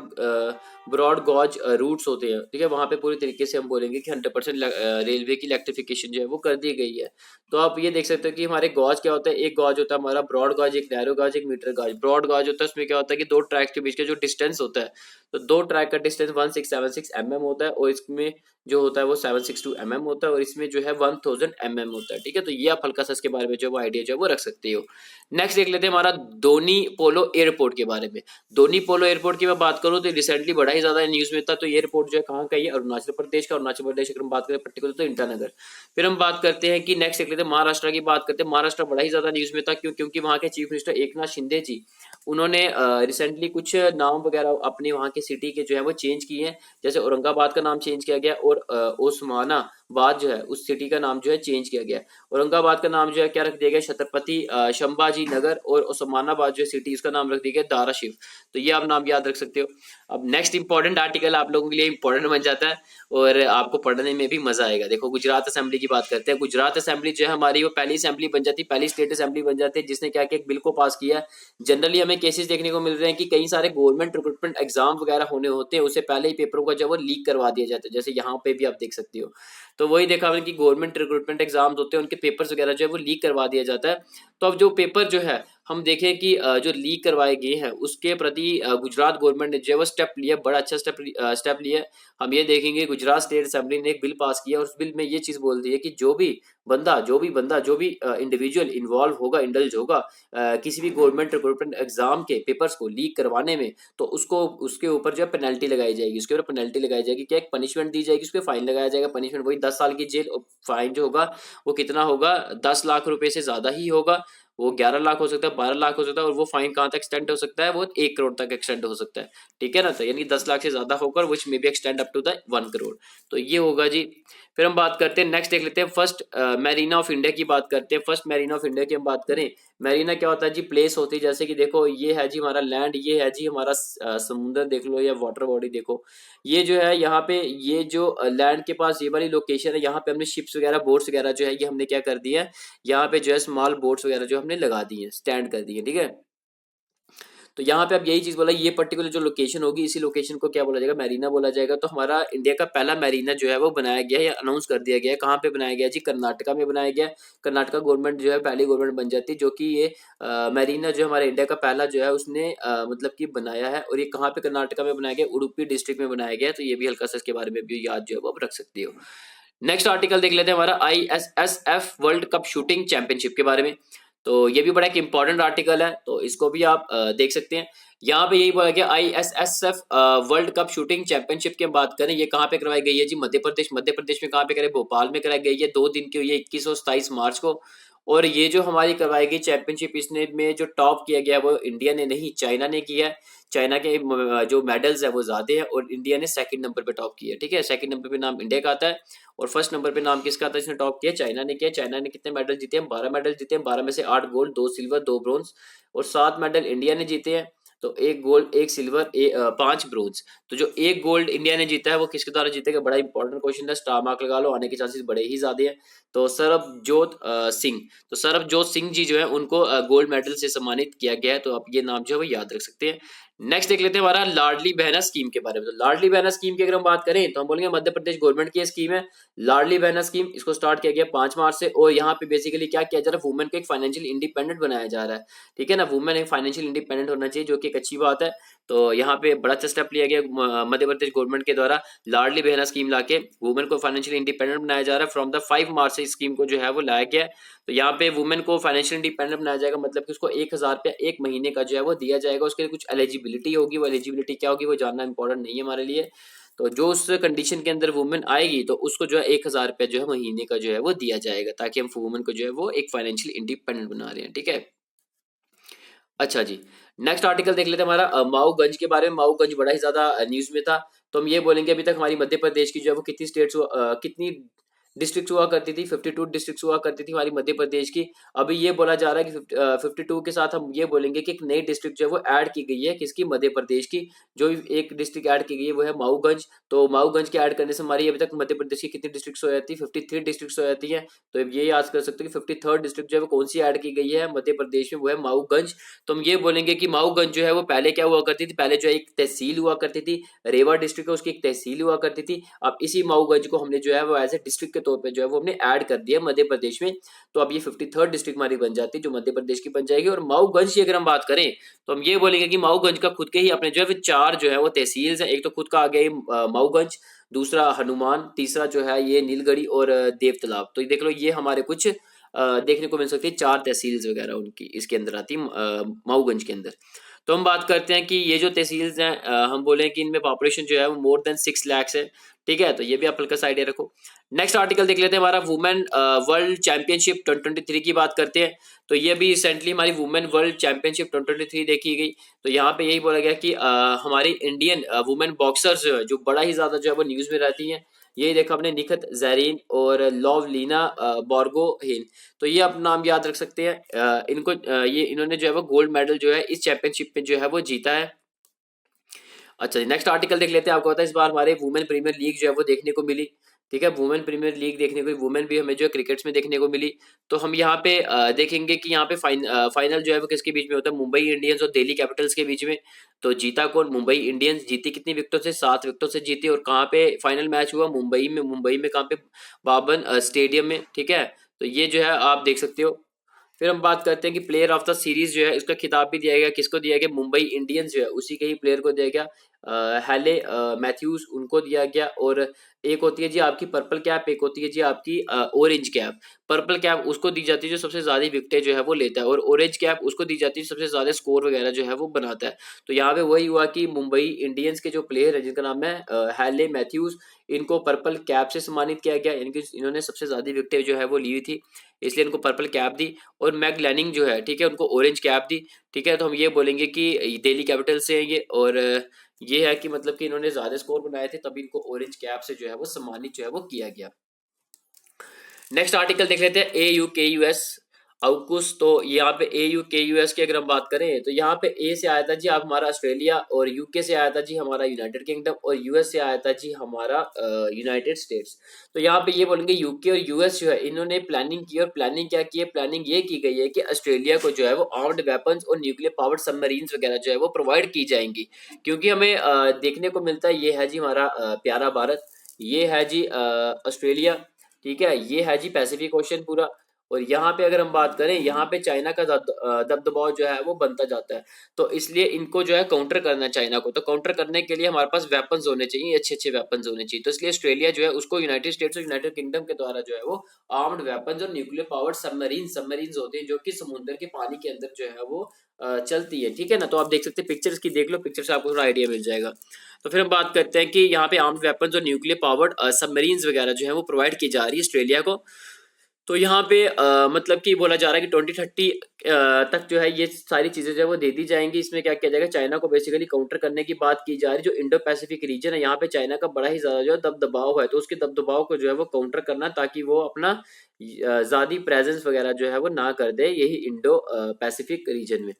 ब्रॉड गॉज रूट्स होते हैं, ठीक है, वहाँ पे पूरी तरीके से हम बोलेंगे कि 100% रेलवे की इलेक्ट्रिफिकेशन जो है वो कर दी गई है। तो आप ये देख सकते हो कि हमारे गॉज क्या होता है, एक गॉज होता है हमारा ब्रॉड गॉज, एक नैरो गॉज, एक मीटर गॉज। ब्रॉड गॉज होता है, उसमें क्या होता है कि दो ट्रैक के बीच का जो डिस्टेंस होता है, तो दो ट्रैक का डिस्टेंस 1676 होता है, और इसमें जो होता है वो 762 होता है, और इसमें जो है 1000 होता है। ठीक है, तो ये आप हल्का सा इसके बारे में जो वो आइडिया जो है वो रख सकते हो। नेक्स्ट देख लेते हैं हमारा धोनी पोलो एयरपोर्ट के बारे में। धोनी पोलो एयरपोर्ट की मैं बात करूँ तो रिसेंटली बड़ा ही ज्यादा न्यूज में था। तो ये एयरपोर्ट जो है कहाँ का, ये अरुणाचल प्रदेश का। अरुणाचल प्रदेश अगर हम बात करें पर्टिकुलर तो ईटानगर। फिर हम बात करते हैं कि नेक्स्ट देख लेते हैं महाराष्ट्र की बात करते हैं। महाराष्ट्र बड़ा ही ज्यादा न्यूज में था, क्योंकि वहाँ के चीफ मिनिस्टर एकनाथ शिंदे जी, उन्होंने रिसेंटली कुछ नाम वगैरह अपने वहाँ के सिटी के जो है वो चेंज किए हैं। जैसे औरंगाबाद का नाम चेंज किया गया, और ओस्मानाबाद जो है उस सिटी का नाम जो है चेंज किया गया। औरंगाबाद का नाम जो है क्या रख दिया गया, छत्रपति संभाजी नगर, और ओस्मानाबाद जो सिटी उसका नाम रख दिया गया धाराशिव। तो ये आप नाम याद रख सकते हो। अब नेक्स्ट इंपॉर्टेंट आर्टिकल आप लोगों के लिए इंपॉर्टेंट बन जाता है, और आपको पढ़ने में भी मजा आएगा। देखो, गुजरात असेंबली की बात करते हैं। गुजरात असेंबली जो है हमारी वो पहली असेंबली बन जाती है, पहली स्टेट असेंबली बन जाती है, जिसने क्या किया, एक बिल को पास किया। जनरली हमें केसेस देखने को मिल रहे हैं कि कई सारे गवर्नमेंट रिक्रूटमेंट एग्जाम वगैरह होने होते हैं, उससे पहले ही पेपरों का जो वो लीक करवा दिया जाता है। जैसे यहाँ पे भी आप देख सकते हो। तो वही देखा हमने कि गवर्नमेंट रिक्रूटमेंट एग्जाम्स होते हैं, उनके पेपर्स वगैरह जो है वो लीक करवा दिया जाता है। तो अब जो पेपर जो है हम देखें कि जो लीक करवाए गए हैं उसके प्रति गुजरात गवर्नमेंट ने जो वो स्टेप लिया, बड़ा अच्छा स्टेप लिया। हम ये देखेंगे गुजरात स्टेट असेंबली ने एक बिल पास किया, और उस बिल में ये चीज बोल दी है कि जो भी बंदा जो भी इंडिविजुअल इन्वॉल्व होगा, इंडल्ज होगा किसी भी गवर्नमेंट रिक्रूटमेंट एग्जाम के पेपर्स को लीक करवाने में, तो उसको उसके ऊपर जो है पेनल्टी लगाई जाएगी। उसके ऊपर पेनल्टी लगाई जाएगी, क्या एक पनिशमेंट दी जाएगी, उसके फाइन लगाया जाएगा। पनिशमेंट वही 10 साल की जेल, और फाइन जो होगा वो कितना होगा, 10 लाख रुपए से ज्यादा ही होगा। वो 11 लाख हो सकता है, 12 लाख हो सकता है, और वो फाइन कहाँ तक एक्सटेंड हो सकता है, वो 1 करोड़ तक एक्सटेंड हो सकता है। ठीक है ना, तो यानी 10 लाख से ज्यादा होकर which may be extend up to the 1 crore. तो ये होगा जी। फिर हम बात करते हैं, नेक्स्ट देख लेते हैं फर्स्ट मैरीना ऑफ इंडिया की बात करते हैं। फर्स्ट मैरीना ऑफ इंडिया की हम बात करें, मैरीना क्या होता है जी, प्लेस होती है। जैसे कि देखो, ये है जी हमारा लैंड, ये है जी हमारा समुद्र देख लो, या वाटर बॉडी देखो। ये जो है यहाँ पे, ये जो लैंड के पास ये वाली लोकेशन है, यहाँ पे हमने शिप्स वगैरह, बोट्स वगैरह जो है ये हमने क्या कर दिया है, यहाँ पे जो है स्मॉल बोट्स वगैरह जो हमने लगा दी है, स्टैंड कर दिए। ठीक है, तो यहाँ पे अब यही चीज बोला, ये पर्टिकुलर जो लोकेशन होगी, इसी लोकेशन को क्या बोला जाएगा, मैरीना बोला जाएगा। तो हमारा इंडिया का पहला मैरीना जो है वो बनाया गया है, या अनाउंस कर दिया गया है। कहाँ पे बनाया गया जी, कर्नाटका में बनाया गया। कर्नाटका गवर्नमेंट जो है पहली गवर्नमेंट बन जाती है जो कि ये मैरीना जो हमारे इंडिया का पहला जो है उसने मतलब कि बनाया है। और ये कहाँ पे कर्नाटका में बनाया गया, उडुपी डिस्ट्रिक्ट में बनाया गया है। तो ये भी हल्का सा इसके बारे में भी याद जो है वो आप रख सकते हो। नेक्स्ट आर्टिकल देख लेते हैं हमारा ISSF world cup shooting championship के बारे में। तो ये भी बड़ा एक इंपॉर्टेंट आर्टिकल है, तो इसको भी आप देख सकते हैं। यहाँ पे यही बोला गया, ISSF world cup shooting championship की हम बात करें, ये कहाँ पे करवाई गई है जी, मध्य प्रदेश। मध्य प्रदेश में कहाँ पे करे, भोपाल में कराई गई है। 2 दिन की हुई है, 21 और 27 मार्च को। और ये जो हमारी करवाई गई चैंपियनशिप, इसने में जो टॉप किया गया वो इंडिया ने नहीं, चाइना ने किया है। चाइना के जो मेडल्स है वो ज्यादा है, और इंडिया ने सेकंड नंबर पे टॉप किया है। ठीक है, सेकंड नंबर पे नाम इंडिया का आता है, और फर्स्ट नंबर पे नाम किसका आता है, इसने टॉप किया, चाइना ने किया। चाइना ने कितने मेडल जीते हैं, 12 मेडल जीते हैं। 12 में से 8 गोल्ड, 2 सिल्वर, 2 ब्रॉन्ज, और 7 मेडल इंडिया ने जीते हैं। तो 1 गोल्ड, 1 सिल्वर, 5 ब्रोंज। तो जो 1 गोल्ड इंडिया ने जीता है वो किसके द्वारा जीतेगा, बड़ा इंपॉर्टेंट क्वेश्चन है, स्टार मार्क लगा लो, आने के चांसेस बड़े ही ज्यादा है। तो सरबजोत सिंह, तो सरबजोत सिंह जी जो है उनको गोल्ड मेडल से सम्मानित किया गया है। तो आप ये नाम जो है वो याद रख सकते हैं। नेक्स्ट देख लेते हैं हमारा लाडली बहना स्कीम के बारे में। तो लाडली बहना स्कीम की अगर हम बात करें तो हम बोलेंगे मध्य प्रदेश गवर्नमेंट की स्कीम है लाडली बहना स्कीम। इसको स्टार्ट किया गया 5 मार्च से, और यहाँ पे बेसिकली क्या किया जा रहा है, वुमेन को एक फाइनेंशियल इंडिपेंडेंट बनाया जा रहा है। ठीक है ना, वुमेन एक फाइनेंशियल इंडिपेंडेंट होना चाहिए, जो कि एक अच्छी बात है। तो यहाँ पे बड़ा अच्छा स्टेप लिया गया मध्य प्रदेश गवर्नमेंट के द्वारा, लाडली बहना स्कीम लाके वुमेन को फाइनेंशियल इंडिपेंडेंट बनाया जा रहा है। फ्रॉम द 5 मार्च से इस स्कीम को जो है वो लाया गया है। तो यहाँ पे वुमेन को फाइनेंशियल इंडिपेंडेंट बनाया जाएगा, मतलब कि उसको 1000 रुपया 1 महीने का जो है वो दिया जाएगा। उसके लिए कुछ एलिजिबिलिटी होगी, वो एलिजिबिलिटी क्या होगी वो जानना इंपॉर्टेंट नहीं है हमारे लिए। तो जो उस कंडीशन के अंदर वुमेन आएगी तो उसको जो है 1000 रुपया जो है महीने का जो है वो दिया जाएगा, ताकि हम वुमेन को जो है वो एक फाइनेंशियल इंडिपेंडेंट बना रहे हैं। ठीक है, अच्छा जी। नेक्स्ट आर्टिकल देख लेते हैं हमारा माऊगंज के बारे में। माऊगंज बड़ा ही ज्यादा न्यूज में था। तो हम ये बोलेंगे अभी तक हमारी मध्य प्रदेश की जो है वो कितनी स्टेट्स कितनी डिस्ट्रिक्ट हुआ करती थी, 52 डिस्ट्रिक्ट हुआ करती थी हमारी मध्य प्रदेश की। अभी ये बोला जा रहा है कि 52 के साथ हम ये बोलेंगे कि एक नई डिस्ट्रिक्ट जो है वो ऐड की गई है, किसकी, मध्य प्रदेश की। जो एक डिस्ट्रिक्ट ऐड की गई है वो है माऊगंज। तो माऊगंज के ऐड करने से हमारी अभी तक मध्य प्रदेश की कितनी डिस्ट्रिक्ट हो जाती है, 53 डिस्ट्रिक्ट हो जाती है। तो ये याद कर सकते हो कि 53rd डिस्ट्रिक्ट जो है वो कौन सी ऐड की गई है मध्य प्रदेश में, वो है माऊगंज। तो हम ये बोलेंगे कि माऊगंज जो है वो पहले क्या हुआ करती थी, पहले जो है एक तहसील हुआ करती थी, रेवा डिस्ट्रिक्ट है उसकी एक तहसील हुआ करती थी। अब इसी माऊगंज को हमने जो है वो एज ए डिस्ट्रिक्ट के तौर पे जो है वो हमने ऐड कर दिया मध्य प्रदेश में। तो अब ये 53rd डिस्ट्रिक्ट हमारी बन जाती है, जो मध्य प्रदेश की बन जाएगी। और माऊगंज की अगर हम बात करें तो हम ये बोलेंगे कि माऊगंज का खुद के ही अपने जो है वो चार जो है वो तहसील है। एक तो खुद का आ गया माऊगंज, दूसरा हनुमान, तीसरा जो है ये नीलगढ़ी और देवतालाब। तो देख लो ये हमारे कुछ देखने को मिल सकती है, चार तहसील्स वगैरह उनकी इसके अंदर आती है माऊगंज के अंदर। तो हम बात करते हैं कि ये जो तहसील्स हैं हम बोले कि इनमें पॉपुलेशन जो है वो मोर देन 6 लाख है। ठीक है, तो ये भी आप हल्का सा आइडिया रखो। नेक्स्ट आर्टिकल देख लेते हैं, हमारा वुमेन वर्ल्ड चैंपियनशिप 2023 की बात करते हैं। तो ये भी रिसेंटली हमारी वुमेन वर्ल्ड चैंपियनशिप 2023 देखी गई। तो यहाँ पे यही बोला गया कि हमारी इंडियन वुमेन बॉक्सर्स जो बड़ा ही ज्यादा जो है वो न्यूज में रहती हैं। यही देखा आपने, निखत जरीन और लवलीना बोर्गोहेन। तो ये आप नाम याद रख सकते हैं। इनको ये इन्होंने जो है वो गोल्ड मेडल जो है इस चैंपियनशिप में जो है वो जीता है। अच्छा जी, नेक्स्ट आर्टिकल देख लेते हैं। आपको पता है इस बार हमारे वुमेन प्रीमियर लीग जो है वो देखने को मिली। ठीक है, वुमेन प्रीमियर लीग देखने को, वुमेन भी हमें जो है क्रिकेट्स में देखने को मिली। तो हम यहाँ पे देखेंगे कि यहाँ पे फाइनल जो है वो किसके बीच में होता है, मुंबई इंडियंस और दिल्ली कैपिटल्स के बीच में। तो जीता कौन, मुंबई इंडियंस जीती कितनी विकेटों से, 7 विकेटों से जीती। और कहाँ पे फाइनल मैच हुआ, मुंबई में कहाँ पे, बाबन स्टेडियम में। ठीक है, तो ये जो है आप देख सकते हो। फिर हम बात करते हैं कि प्लेयर ऑफ द सीरीज जो है इसका खिताब भी दिया गया, किसको दिया गया, मुंबई इंडियंस जो है उसी के ही प्लेयर को दिया गया, हैले मैथ्यूज उनको दिया गया। और एक होती है जी आपकी पर्पल कैप, एक होती है जी आपकी ऑरेंज कैप। पर्पल कैप उसको दी जाती है जो सबसे ज्यादा विकेटें जो है वो लेता है, और ऑरेंज कैप उसको दी जाती है सबसे ज्यादा स्कोर वगैरह जो है वो बनाता है। तो यहाँ पे वही हुआ कि मुंबई इंडियंस के जो प्लेयर है जिनका नाम है हैले मैथ्यूज, इनको पर्पल कैप से सम्मानित किया गया, यानी कि इन्होंने सबसे ज्यादा विकेटें जो है वो ली हुई थी, इसलिए इनको पर्पल कैप दी। और मैग लैनिंग जो है, ठीक है, उनको ऑरेंज कैप दी। ठीक है, तो हम ये बोलेंगे कि दिल्ली कैपिटल से है ये, और ये है कि मतलब कि इन्होंने ज्यादा स्कोर बनाए थे, तभी इनको ऑरेंज कैप से जो है वो सम्मानित जो है वो किया गया। नेक्स्ट आर्टिकल देख लेते हैं, ए यू के यू एस आउकुस। तो यहाँ पे ए यू के यू एस की अगर हम बात करें तो यहाँ पे ए से आया था जी आप हमारा ऑस्ट्रेलिया, और यूके से आया था जी हमारा यूनाइटेड किंगडम, और यूएस से आया था जी हमारा यूनाइटेड स्टेट्स। तो यहाँ पे ये बोलेंगे यूके और यूएस जो है इन्होंने प्लानिंग की, और प्लानिंग क्या की है, प्लानिंग ये की गई है कि ऑस्ट्रेलिया को जो है वो आर्म्ड वेपन्स और न्यूक्लियर पावर्ड सबमरीन्स वगैरह जो है वो प्रोवाइड की जाएंगी। क्योंकि हमें देखने को मिलता है, ये है जी हमारा प्यारा भारत, ये है जी ऑस्ट्रेलिया, ठीक है, ये है जी पैसिफिक ओशन पूरा। और यहाँ पे अगर हम बात करें, यहाँ पे चाइना का दबदबाव जो है वो बनता जाता है। तो इसलिए इनको जो है काउंटर करना है चाइना को। तो काउंटर करने के लिए हमारे पास वेपन्स होने चाहिए, अच्छे अच्छे वेपन्स होने चाहिए। तो इसलिए ऑस्ट्रेलिया जो है उसको यूनाइटेड स्टेट्स और यूनाइटेड किंगडम के द्वारा जो है वो आर्म्ड वेपन्स और न्यूक्लियर पावर्ड सबमरीन्स होते हैं, जो कि समुद्र के पानी के अंदर जो है वो चलती है। ठीक है ना, तो आप देख सकते हैं पिक्चर्स की, देख लो पिक्चर से आपको थोड़ा आइडिया मिल जाएगा। तो फिर हम बात करते हैं कि यहाँ पे आर्म्ड वेपन्स और न्यूक्लियर पावर्ड सबमरीन्स वगैरह जो है वो प्रोवाइड की जा रही है ऑस्ट्रेलिया को। तो यहाँ पे मतलब कि बोला जा रहा है कि 2030 तक जो है ये सारी चीजें जो है वो दे दी जाएंगी। इसमें क्या किया जाएगा, चाइना को बेसिकली काउंटर करने की बात की जा रही है। जो इंडो पैसिफिक रीजन है, यहाँ पे चाइना का बड़ा ही ज्यादा जो है दबदबाव है, तो उसके दबदबाव को जो है वो काउंटर करना, ताकि वो अपना ज्यादा प्रेजेंस वगैरह जो है वो ना कर दे यही इंडो पैसिफिक रीजन में।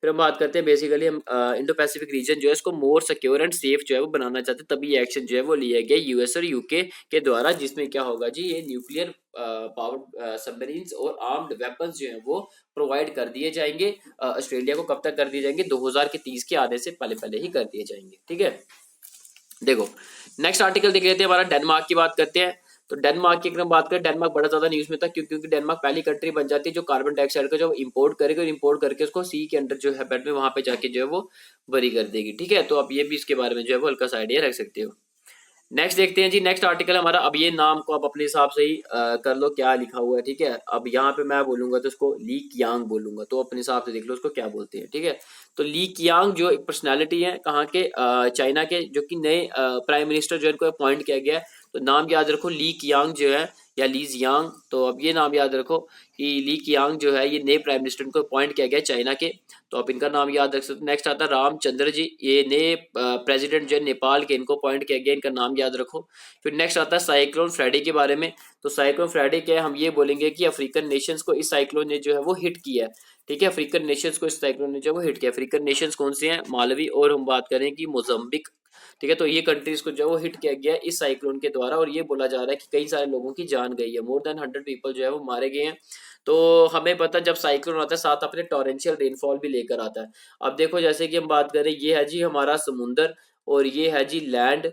फिर हम बात करते हैं, बेसिकली हम इंडो पैसिफिक रीजन जो है इसको मोर सिक्योर एंड सेफ जो है वो बनाना चाहते हैं, तभी ये एक्शन जो है वो लिया गया यूएस और यूके के द्वारा, जिसमें क्या होगा जी, ये न्यूक्लियर पावर सबमरीन्स और आर्म्ड वेपन्स जो है वो प्रोवाइड कर दिए जाएंगे ऑस्ट्रेलिया को। कब तक कर दिए जाएंगे, 2030 के आने से पहले पहले ही कर दिए जाएंगे। ठीक है, देखो नेक्स्ट आर्टिकल देख लेते हैं, हमारा डेनमार्क की बात करते हैं। तो डेनमार्क की अगर हम बात करें, डेनमार्क बड़ा ज्यादा न्यूज में था, क्योंकि डेनमार्क पहली कंट्री बन जाती है जो कार्बन डाइऑक्साइड का जो इंपोर्ट करेगी, और इंपोर्ट करके उसको सी के अंदर जो है बेड में वहां पे जाके जो है वो बरी कर देगी। ठीक है, तो आप ये भी इसके बारे में जो है वो हल्का सा आइडिया रख सकते हो। नेक्स्ट देखते हैं जी, नेक्स्ट आर्टिकल हमारा, अब ये नाम को आप अपने हिसाब से ही कर लो क्या लिखा हुआ है। ठीक है, अब यहाँ पे मैं बोलूंगा तो उसको ली कियांग बोलूंगा, तो अपने हिसाब से देख लो उसको क्या बोलते हैं। ठीक है, तो ली कियांग जो एक पर्सनैलिटी है कहाँ के, चाइना के, जो कि नए प्राइम मिनिस्टर जो इनको अपॉइंट किया गया है तो नाम याद रखो ली कियांग जो है या ली जियांग। तो अब ये नाम याद रखो कि ली कियांग जो है ये नए प्राइम मिनिस्टर को अपॉइंट किया गया चाइना के, तो आप इनका नाम याद रख सकते हो। नेक्स्ट आता है रामचंद्र जी, ये नए प्रेसिडेंट जो है नेपाल के, इनको अपॉइंट किया गया, इनका नाम याद रखो। फिर नेक्स्ट आता है साइक्लोन फ्रेडी के बारे में। तो साइक्लोन फ्रेडी क्या है, हम ये बोलेंगे कि अफ्रीकन नेशंस को इस साइक्लोन ने जो है वो हिट किया है। ठीक है, अफ्रीकन नेशंस को इस साइक्लोन ने जो है वो हिट किया। अफ्रीकन नेशंस कौन से हैं, मालवी और हम बात करें कि मोजम्बिक। ठीक है, तो ये कंट्रीज को जो है वो हिट किया गया इस साइक्लोन के द्वारा, और ये बोला जा रहा है कि कई सारे लोगों की जान गई है, मोर देन 100 पीपल जो है वो मारे गए हैं। तो हमें पता है जब साइक्लोन आता है साथ अपने टॉरेंशियल रेनफॉल भी लेकर आता है। अब देखो जैसे कि हम बात करें, ये है जी हमारा समुंदर और ये है जी लैंड।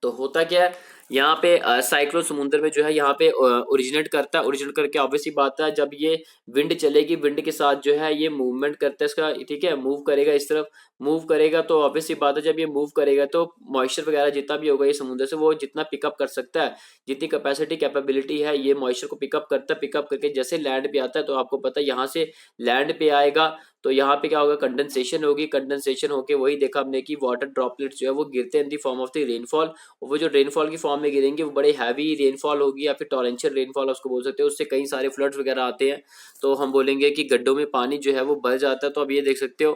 तो होता क्या है यहाँ पे साइक्लोन समुद्र में जो है यहाँ पे ओरिजिनेट करता है। ओरिजिनेट करके ऑब्वियसली बात है जब ये विंड चलेगी, विंड के साथ जो है ये मूवमेंट करता है इसका, ठीक है, मूव करेगा इस तरफ, मूव करेगा तो ऑब्वियसली बात है जब ये मूव करेगा तो मॉइस्चर वगैरह जितना भी होगा ये समुद्र से वो जितना पिकअप कर सकता है, जितनी कैपेसिटी कैपेबिलिटी है ये मॉइस्चर को पिकअप करता है। पिकअप करके जैसे लैंड पे आता है तो आपको पता है यहाँ से लैंड पे आएगा तो यहाँ पे क्या होगा, कंडेंसेशन होगी। कंडेंसेशन होके वही देखा हमने कि वाटर ड्रॉपलेट्स जो है वो गिरते हैं in the form of the rainfall, और वो जो रेनफॉल की फॉर्म में गिरेंगे वो बड़े हैवी रेनफॉल होगी या फिर टॉरेंशियल रेनफॉल उसको बोल सकते हो। उससे कई सारे फ्लड्स वगैरह आते हैं, तो हम बोलेंगे कि गड्ढों में पानी जो है वो भर जाता है। तो अब ये देख सकते हो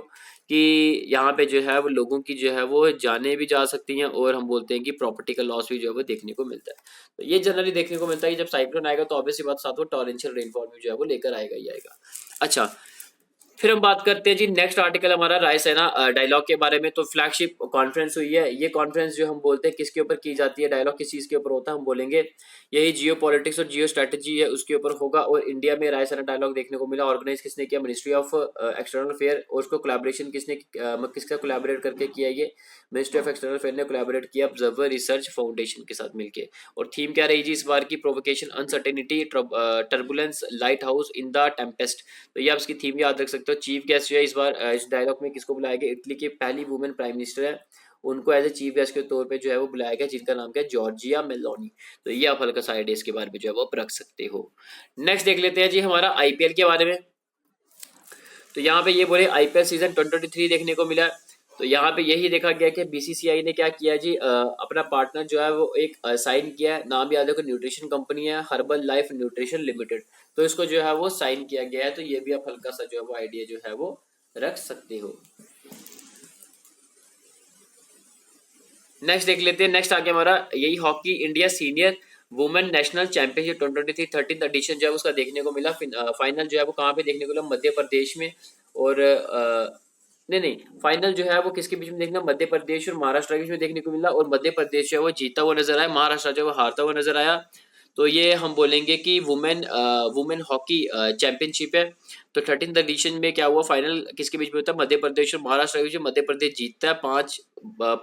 कि यहाँ पे जो है वो लोगों की जो है वो जानें भी जा सकती हैं, और हम बोलते हैं कि प्रॉपर्टी का लॉस भी जो है वो देखने को मिलता है। तो ये जनरली देखने को मिलता है कि जब साइक्लोन आएगा तो ऑब्वियसली बात साथ वो टॉरेंशियल रेनफॉल भी जो है वो लेकर आएगा ही आएगा। अच्छा, फिर हम बात करते हैं जी नेक्स्ट आर्टिकल हमारा रायसेना डायलॉग के बारे में। तो फ्लैगशिप कॉन्फ्रेंस हुई है, ये कॉन्फ्रेंस जो हम बोलते हैं किसके ऊपर की जाती है, डायलॉग किस चीज के ऊपर होता है, हम बोलेंगे यही जियो पॉलिटिक्स और जियो स्ट्रेटेजी है उसके ऊपर होगा। और इंडिया में रायसेना डायलॉग देखने को मिला, ऑर्गेनाइज किसने किया, मिनिस्ट्री ऑफ एक्सटर्नल अफेयर, और उसको कोलैबोरेशन किसने किसका कोलैबोरेट करके किया, ये मिनिस्ट्री ऑफ एक्सटर्नल अफेयर ने कोलैबोरेट किया ऑब्जर्वर रिसर्च फाउंडेशन के साथ मिलकर। और थीम क्या रही जी इस बार की, provocation, uncertainty, turbulence, light house in the Tempest. तो ये आप इसकी थीम याद रख सकते हो। चीफ गेस्ट जो है इस बार इस डायलॉग में किसको बुलाया गया, इटली की पहली वुमेन प्राइम मिनिस्टर है, उनको एज ए चीफ गेस्ट के तौर पे जो है वो बुलाया गया, जिनका नाम क्या है, जॉर्जिया मेलोनी। तो ये आप हल्का सा आइडिया इसके बारे में जो है वो आप रख सकते हो। नेक्स्ट देख लेते हैं जी हमारा आईपीएल के बारे में। तो यहाँ पे ये बोले आईपीएल सीजन 2023 देखने को मिला। तो यहाँ पे यही देखा गया कि बीसीसीआई ने क्या किया जी, अपना पार्टनर जो है वो एक साइन किया है, नाम याद है, न्यूट्रिशन कंपनी है हर्बल लाइफ न्यूट्रिशन लिमिटेड। तो इसको जो है वो साइन किया गया है। तो ये भी आप हल्का सा जो है वो आइडिया जो है वो रख सकते हो। नेक्स्ट देख लेते हैं, नेक्स्ट आगे हमारा यही hockey India senior women national championship 2023 13th edition जो है उसका देखने को मिला। फाइनल जो है वो कहाँ पे देखने को मिला, मध्य प्रदेश में। और नहीं, फाइनल जो है वो किसके बीच में देखना, मध्य प्रदेश और महाराष्ट्र के बीच में देखने को मिला, और मध्य प्रदेश जो है वो जीता हुआ नजर आया, महाराष्ट्र जो है वो हारता हुआ नजर आया। तो ये हम बोलेंगे कि वुमेन हॉकी चैंपियनशिप है। तो 13th एडिशन में क्या हुआ, फाइनल किसके बीच में होता है, मध्य प्रदेश और महाराष्ट्र के बीच में। मध्य प्रदेश जीतता है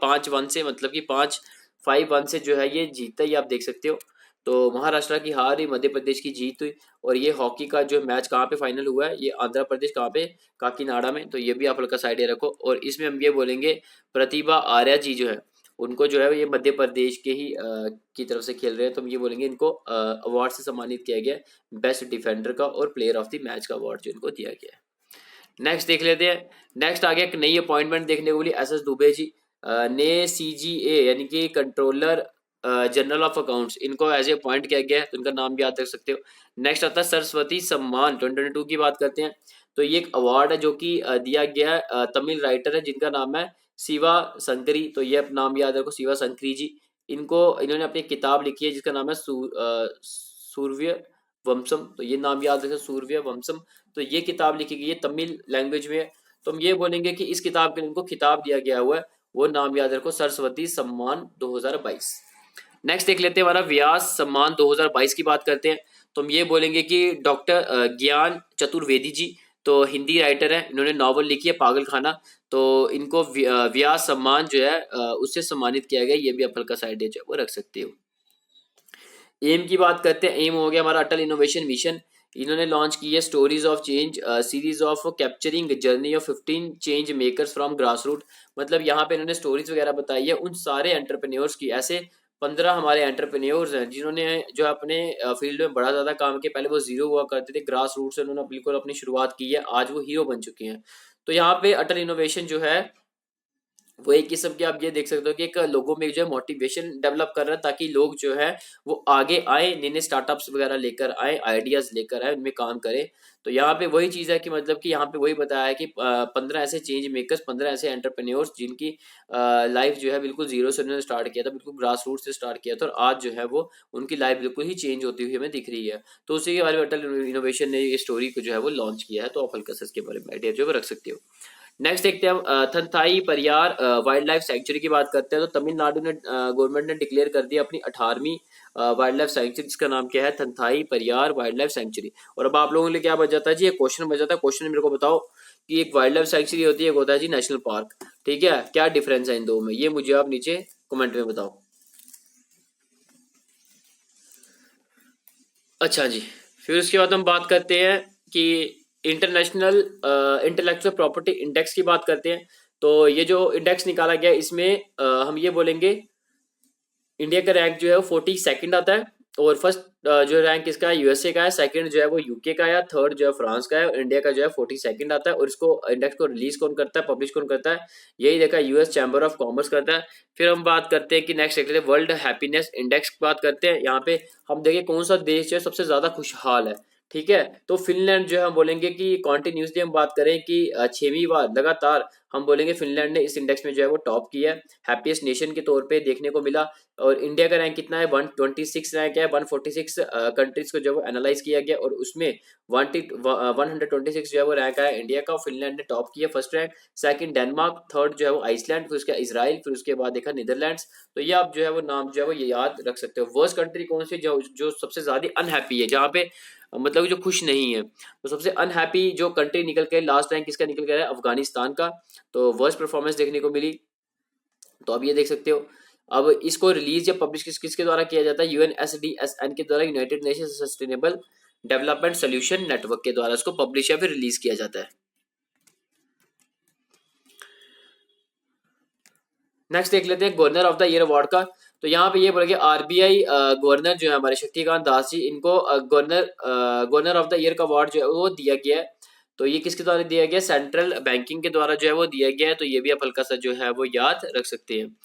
5-1 से, मतलब कि 5-1 से जो है ये जीतता है, ये आप देख सकते हो। तो महाराष्ट्र की हार हुई, मध्य प्रदेश की जीत हुई। और ये हॉकी का जो मैच कहाँ पे फाइनल हुआ है, ये आंध्र प्रदेश कहाँ पे, काकीनाडा में। तो ये भी आप हल्का सा आइडिया रखो। और इसमें हम ये बोलेंगे प्रतिभा आर्या जी जो है उनको जो है ये मध्य प्रदेश के ही की तरफ से खेल रहे हैं, तो हम ये बोलेंगे इनको अवार्ड से सम्मानित किया गया, बेस्ट डिफेंडर का और प्लेयर ऑफ द मैच का अवार्ड जो इनको दिया गया है। नेक्स्ट देख लेते हैं, नेक्स्ट आ गया एक नई अपॉइंटमेंट देखने को मिली, एसएस दुबे जी ने सीजीए यानी कि कंट्रोलर जनरल ऑफ अकाउंट्स, इनको एज ए अपॉइंट किया गया है, तो इनका नाम भी याद रख सकते हो। नेक्स्ट आता है सरस्वती सम्मान 2022 की बात करते हैं। तो ये एक अवार्ड है जो कि दिया गया है, तमिल राइटर है जिनका नाम है शिवा संकरी। तो ये नाम याद रखो, शिवा संकरी जी। इन्होंने अपनी किताब लिखी है जिसका नाम है सूर्य वंशम। तो ये नाम याद रखें, सूर्य वंशम। तो ये किताब लिखी गई है तमिल लैंग्वेज में। तो हम ये बोलेंगे कि इस किताब के लिए इनको खिताब दिया गया हुआ है, वो नाम याद रखो, सरस्वती सम्मान 2022। नेक्स्ट देख लेते हैं हमारा व्यास सम्मान 2022 की बात करते हैं। तो हम ये बोलेंगे कि डॉक्टर ज्ञान चतुर्वेदी जी, तो हिंदी राइटर है, इन्होंने नॉवल लिखी है पागल खाना। तो इनको व्यास सम्मान जो है उससे सम्मानित किया गया, ये भी आप हल्का सा आइडिया जो है वो रख सकते हो। एम की बात करते हैं, एम हो गया हमारा अटल इनोवेशन मिशन। इन्होंने लॉन्च की है stories of change series of capturing journey of 15 change makers from grass root. मतलब यहाँ पे इन्होंने स्टोरीज वगैरह बताई है उन सारे एंटरप्रेन्योर्स की, ऐसे 15 हमारे एंटरप्रेन्योर्स हैं जिन्होंने जो अपने फील्ड में बड़ा ज्यादा काम किया। पहले वो जीरो हुआ करते थे, ग्रास रूट से उन्होंने बिल्कुल अपनी शुरुआत की है, आज वो हीरो बन चुके हैं। तो यहाँ पे अटल इनोवेशन जो है वो एक किस्म के आप ये देख सकते हो कि एक लोगों में जो है मोटिवेशन डेवलप कर रहा है, ताकि लोग जो है वो आगे आए, नए नए स्टार्टअप्स वगैरह लेकर आए, आइडियाज लेकर आए, उनमें काम करें। तो यहाँ पे वही चीज़ है कि मतलब कि यहाँ पे वही बताया है कि 15 ऐसे चेंज मेकर्स, 15 ऐसे एंटरप्रेन्योर्स जिनकी लाइफ जो है बिल्कुल जीरो से उन्होंने स्टार्ट किया था, बिल्कुल ग्रास रूट से स्टार्ट किया था, और आज जो है वो उनकी लाइफ बिल्कुल ही चेंज होती हुई हमें दिख रही है। तो उसी के बारे में अटल इनोवेशन ने ये स्टोरी को जो है वो लॉन्च किया है। तो आप हल्का सा इसके बारे में आइडिया जो है वो रख सकते हो। नेक्स्ट देखते हैं हम थंथाई परियार वाइल्ड लाइफ सेंचुरी की बात करते हैं। तो तमिलनाडु ने गवर्नमेंट ने डिक्लेयर कर दिया अपनी 18वीं वाइल्ड लाइफ सेंचुरी, जिसका नाम क्या है, थंथाई परियार वाइल्ड लाइफ सेंचुरी। और अब आप लोगों के लिए क्या बच जाता है जी, एक क्वेश्चन बच जाता है। क्वेश्चन मेरे को बताओ कि एक वाइल्ड लाइफ सेंचुरी होती है, एक होता है जी नेशनल पार्क। ठीक है, क्या डिफरेंस है इन दो में, ये मुझे आप नीचे कमेंट में बताओ। अच्छा जी, फिर उसके बाद हम बात करते हैं कि इंटरनेशनल इंटेलेक्चुअल प्रॉपर्टी इंडेक्स की बात करते हैं। तो ये जो इंडेक्स निकाला गया, इसमें हम ये बोलेंगे इंडिया का रैंक जो है वो 42nd आता है। और फर्स्ट जो रैंक इसका है यूएसए का है, सेकंड जो है वो यूके का है, थर्ड जो है फ्रांस का है, और इंडिया का जो है 42nd आता है। और इसको इंडेक्स को रिलीज कौन करता है, पब्लिश कौन करता है, यही देखा यूएस चैम्बर ऑफ कॉमर्स करता है। फिर हम बात करते हैं कि नेक्स्ट देखते हैं वर्ल्ड हैप्पीनेस इंडेक्स की बात करते हैं। यहाँ पे हम देखें कौन सा देश जो है सबसे ज्यादा खुशहाल है। ठीक है, तो फिनलैंड जो है हम बोलेंगे कि कॉन्टिन्यूसली हम बात करें कि 6वीं बार लगातार हम बोलेंगे फिनलैंड ने इस इंडेक्स में जो है वो टॉप किया है, हैप्पीएस्ट नेशन के तौर पे देखने को मिला। और इंडिया का रैंक कितना है, 126 रैंक है। 146 कंट्रीज को जो है वो एनालाइज किया गया, और उसमें 126 जो है वो रैंक आया इंडिया का। फिनलैंड ने टॉप किया, first rank. Second Denmark, third जो है वो आइसलैंड, फिर उसके इसराइल, फिर उसके बाद देखा नीदरलैंड्स। तो ये आप जो है वो नाम जो है वो ये याद रख सकते हो। वर्स्ट कंट्री कौन सी, जो जो सबसे ज्यादा अनहैप्पी है, जहाँ पे मतलब जो खुश नहीं है, तो सबसे अनहैप्पी जो कंट्री निकल के लास्ट रैंक किसका निकल गया है, अफगानिस्तान का। तो वर्स्ट परफॉर्मेंस देखने को मिली। तो अब ये देख सकते हो। अब इसको रिलीज या पब्लिश किसके द्वारा किया जाता है, यूएनएसडीएसएन के द्वारा, United nation sustainable development solution network के द्वारा इसको पब्लिश या फिर रिलीज किया जाता है। नेक्स्ट देख लेते हैं governor of the year award का। तो यहाँ पे ये बोला गया आरबीआई गवर्नर जो है हमारे शक्तिकांत दास जी, इनको गवर्नर ऑफ द ईयर का अवार्ड जो है वो दिया गया है। तो ये किसके द्वारा दिया गया, सेंट्रल बैंकिंग के द्वारा जो है वो दिया गया है। तो ये भी आप हल्का सा जो है वो याद रख सकते हैं।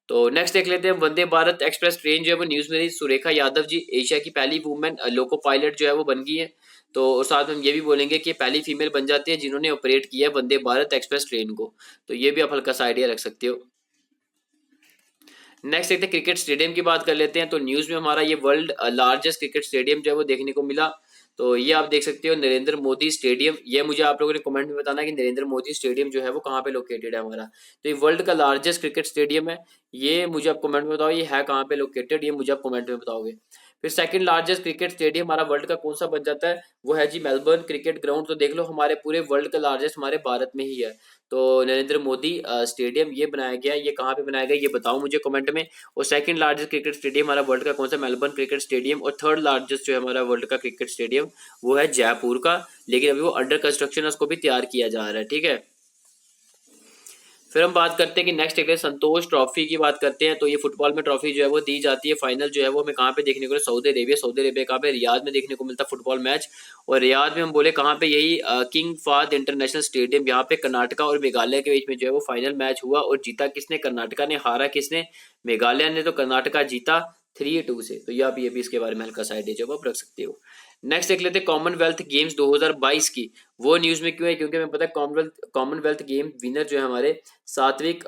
तो नेक्स्ट देख लेते हैं वंदे भारत एक्सप्रेस ट्रेन जो है वो न्यूज में रही, सुरेखा यादव जी एशिया की पहली वुमेन लोको पायलट जो है वो बन गई है। तो और साथ में हम ये भी बोलेंगे कि पहली फीमेल बन जाती है जिन्होंने ऑपरेट किया है वंदे भारत एक्सप्रेस ट्रेन को। तो ये भी आप हल्का सा आइडिया रख सकते हो। नेक्स्ट देखते हैं क्रिकेट स्टेडियम की बात कर लेते हैं। तो न्यूज में हमारा ये वर्ल्ड लार्जेस्ट क्रिकेट स्टेडियम जो है वो देखने को मिला। तो ये आप देख सकते हो नरेंद्र मोदी स्टेडियम। ये मुझे आप लोगों ने कमेंट में बताना कि नरेंद्र मोदी स्टेडियम जो है वो कहाँ पे लोकेटेड है हमारा। तो ये वर्ल्ड का लार्जेस्ट क्रिकेट स्टेडियम है। ये मुझे आप कमेंट में बताओ ये है कहाँ पे लोकेटेड, ये मुझे आप कमेंट में बताओगे। फिर सेकंड लार्जेस्ट क्रिकेट स्टेडियम हमारा वर्ल्ड का कौन सा बन जाता है, वो है जी मेलबर्न क्रिकेट ग्राउंड। तो देख लो हमारे पूरे वर्ल्ड का लार्जेस्ट हमारे भारत में ही है। तो नरेंद्र मोदी स्टेडियम ये बनाया गया, ये कहाँ पे बनाया गया ये बताओ मुझे कमेंट में। और सेकंड लार्जेस्ट क्रिकेट स्टेडियम हमारा वर्ल्ड का कौन सा, मेलबर्न क्रिकेट स्टेडियम। और थर्ड लार्जेस्ट जो है हमारा वर्ल्ड का क्रिकेट स्टेडियम वो है जयपुर का, लेकिन अभी वो अंडर कंस्ट्रक्शन है, उसको भी तैयार किया जा रहा है। ठीक है, फिर हम बात करते हैं कि नेक्स्ट एक संतोष ट्रॉफी की बात करते हैं। तो ये फुटबॉल में ट्रॉफी जो है वो दी जाती है, फाइनल जो है वो हमें कहाँ पे देखने को मिला, सऊदी अरेबिया कहाँ पे, रियाद में देखने को मिलता है फुटबॉल मैच। और रियाद में हम बोले कहाँ पे, यही किंग फाहद इंटरनेशनल स्टेडियम, यहाँ पे कर्नाटका और मेघालय के बीच में जो है वो फाइनल मैच हुआ। और जीता किसने, कर्नाटका ने, हारा किसने, मेघालय ने। तो कर्नाटका जीता 3-2 से। तो ये भी इसके बारे में हल्का सा आइडिया जो आप रख सकते हो। नेक्स्ट देख लेते हैं कॉमनवेल्थ गेम्स 2022 की। वो न्यूज में क्यों है, क्योंकि हमें पता है कॉमनवेल्थ गेम विनर जो है हमारे सात्विक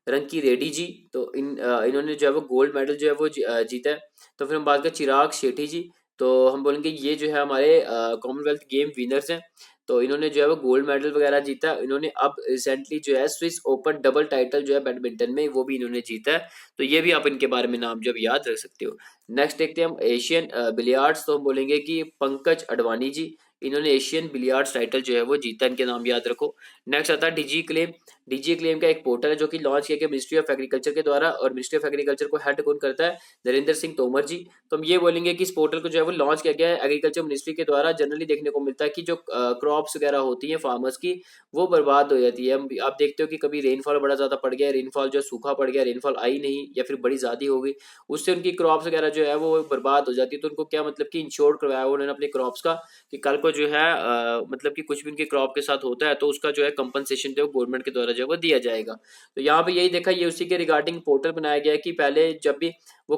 रंकी रेड्डी जी। तो इन्होंने जो है वो गोल्ड मेडल जो है वो जीता है। तो फिर हम बात करें चिराग शेट्टी जी। तो हम बोलेंगे ये जो है हमारे कॉमनवेल्थ गेम विनर्स हैं। तो इन्होंने जो है वो गोल्ड मेडल वगैरह जीता। इन्होंने अब रिसेंटली जो है स्विस ओपन डबल टाइटल जो है बैडमिंटन में वो भी इन्होंने जीता है। तो ये भी आप इनके बारे में नाम जब याद रख सकते हो। नेक्स्ट देखते हैं हम एशियन बिलियर्ड्स। तो हम बोलेंगे कि पंकज अडवाणी जी, इन्होंने एशियन बिलियर्ड्स टाइटल जो है वो जीता, इनके नाम याद रखो। नेक्स्ट आता है डिजी क्लेम। डिजी क्लेम का एक पोर्टल है जो कि लॉन्च किया गया मिनिस्ट्री ऑफ एग्रीकल्चर के द्वारा, और मिनिस्ट्री ऑफ एग्रीकल्चर को हेड कौन करता है, नरेंद्र सिंह तोमर जी। तो हम ये बोलेंगे कि इस पोर्टल को जो है वो लॉन्च किया गया है एग्रीकल्चर मिनिस्ट्री के द्वारा। जनरली देखने को मिलता है कि जो क्रॉप्स वगैरह होती हैं फार्मर्स की, वो बर्बाद हो जाती है। आप देखते हो कि कभी रेनफॉल बड़ा ज्यादा पड़ गया, रेनफॉल जो सूखा पड़ गया, रेनफॉल आई नहीं, या फिर बड़ी ज्यादा हो गई, उससे उनकी क्रॉप्स वगैरह जो है वो बर्बाद हो जाती है। तो उनको क्या मतलब कि इंश्योर करवाया उन्होंने अपने क्रॉप्स का, कि कल को जो है मतलब कि कुछ भी उनके क्रॉप के साथ होता है तो उसका जो है कंपनसेशन जो गवर्नमेंट के द्वारा जो है वो दिया जाएगा। तो यहाँ पे यही देखा, ये उसी के रिगार्डिंग पोर्टल बनाया गया है कि पहले जब भी वो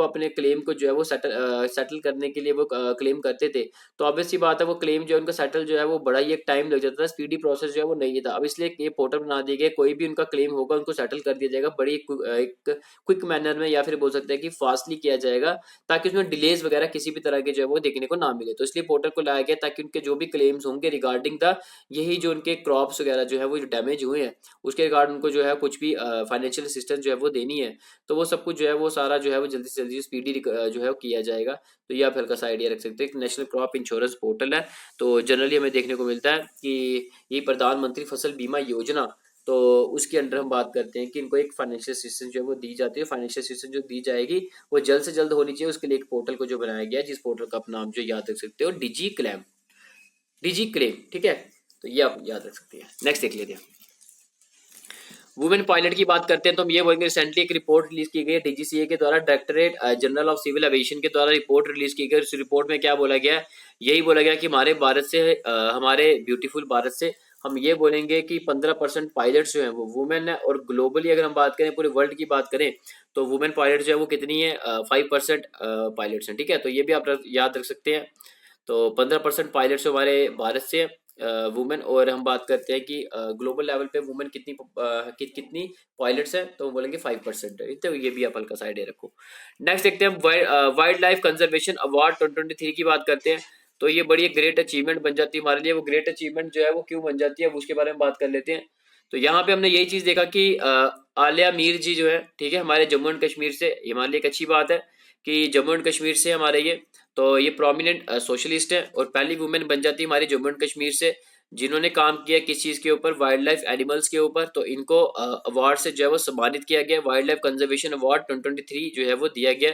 अपने क्लेम को जो है वो सेटल करने के लिए वो क्लेम करते थे, तो ऑब्वियस सी बात है वो क्लेम जो है उनका सेटल जो है वो बड़ा ही एक टाइम लग जाता था, स्पीडी प्रोसेस जो है वो नहीं था। अब इसलिए ये पोर्टल बना दिया गया, कोई भी उनका क्लेम होगा उनको सेटल कर दिया जाएगा बड़ी एक क्विक मैनर में, या फिर बोल सकते हैं कि फास्टली किया जाएगा, ताकि उसमें डिलेज वगैरह किसी भी तरह के जो है वो देखने को ना मिले। तो इसलिए पोर्टल को लाया गया ताकि उनके जो भी क्लेम्स होंगे रिगार्डिंग द यही जो उनके क्रॉप्स वगैरह जो है वो जो डैमेज हुए हैं उसके रिगार्ड उनको जो है कुछ भी फाइनेंशियल असिस्टेंस जो है वो देनी है, तो वो सब कुछ जो है वो सारा जो है वो जल्दी से जल्दी स्पीडी जो है वो किया जाएगा। तो ये आप हल्का सा आइडिया रख सकते हैं। नेशनल क्रॉप इंश्योरेंस पोर्टल है, तो जनरली हमें देखने को मिलता है कि ये प्रधानमंत्री फसल बीमा योजना, तो उसके अंडर हम बात करते हैं कि इनको एक फाइनेंशियल असिस्टेंस जो है वो दी जाती है। फाइनेंशियल असिस्टेंस जो दी जाएगी वो जल्द से जल्द होनी चाहिए, उसके लिए एक पोर्टल को जो बनाया गया है, जिस पोर्टल का आप नाम जो याद रख सकते हो डिजी क्लेम, ठीक है। तो ये आप याद रख सकते हैं। नेक्स्ट देख लेते हैं, वुमेन पायलट की बात करते हैं तो हम ये बोलेंगे रिसेंटली एक रिपोर्ट रिलीज की गई डीजीसीए के द्वारा, directorate general of civil aviation के द्वारा रिपोर्ट रिलीज की गई। उस रिपोर्ट में क्या बोला गया, यही बोला गया कि हमारे भारत से हमारे ब्यूटीफुल भारत से हम ये बोलेंगे कि 15% पायलट्स जो हैं वो वुमेन है, और ग्लोबली अगर हम बात करें पूरे वर्ल्ड की बात करें तो वुमेन पायलट जो है वो कितनी है, 5% पायलट्स हैं, ठीक है। तो ये भी आप याद रख सकते हैं। तो 15% पायलट्स हमारे भारत से वुमेन, और हम बात करते हैं कि ग्लोबल लेवल पे वुमेन कितनी पायलट्स हैं, तो बोलेंगे 5% है। तो ये भी आप हल्का सा आइडिया रखो। नेक्स्ट देखते हैं वाइल्ड लाइफ कंजर्वेशन अवार्ड 2023 की बात करते हैं। तो ये बड़ी एक ग्रेट अचीवमेंट बन जाती है हमारे लिए। वो ग्रेट अचीवमेंट जो है वो क्यों बन जाती है उसके बारे में बात कर लेते हैं। तो यहाँ पे हमने यही चीज देखा कि आलिया मीर जी जो है, ठीक है, हमारे जम्मू एंड कश्मीर से, ये हमारे लिए एक अच्छी बात है कि जम्मू एंड कश्मीर से हमारे ये प्रोमिनेंट सोशलिस्ट है, और पहली वुमेन बन जाती है हमारी जम्मू एंड कश्मीर से जिन्होंने काम किया किस चीज के ऊपर, वाइल्ड लाइफ एनिमल्स के ऊपर। तो इनको अवार्ड से जो है वो सम्मानित किया गया, वाइल्ड लाइफ कंजर्वेशन अवार्ड 2023 जो है वो दिया गया।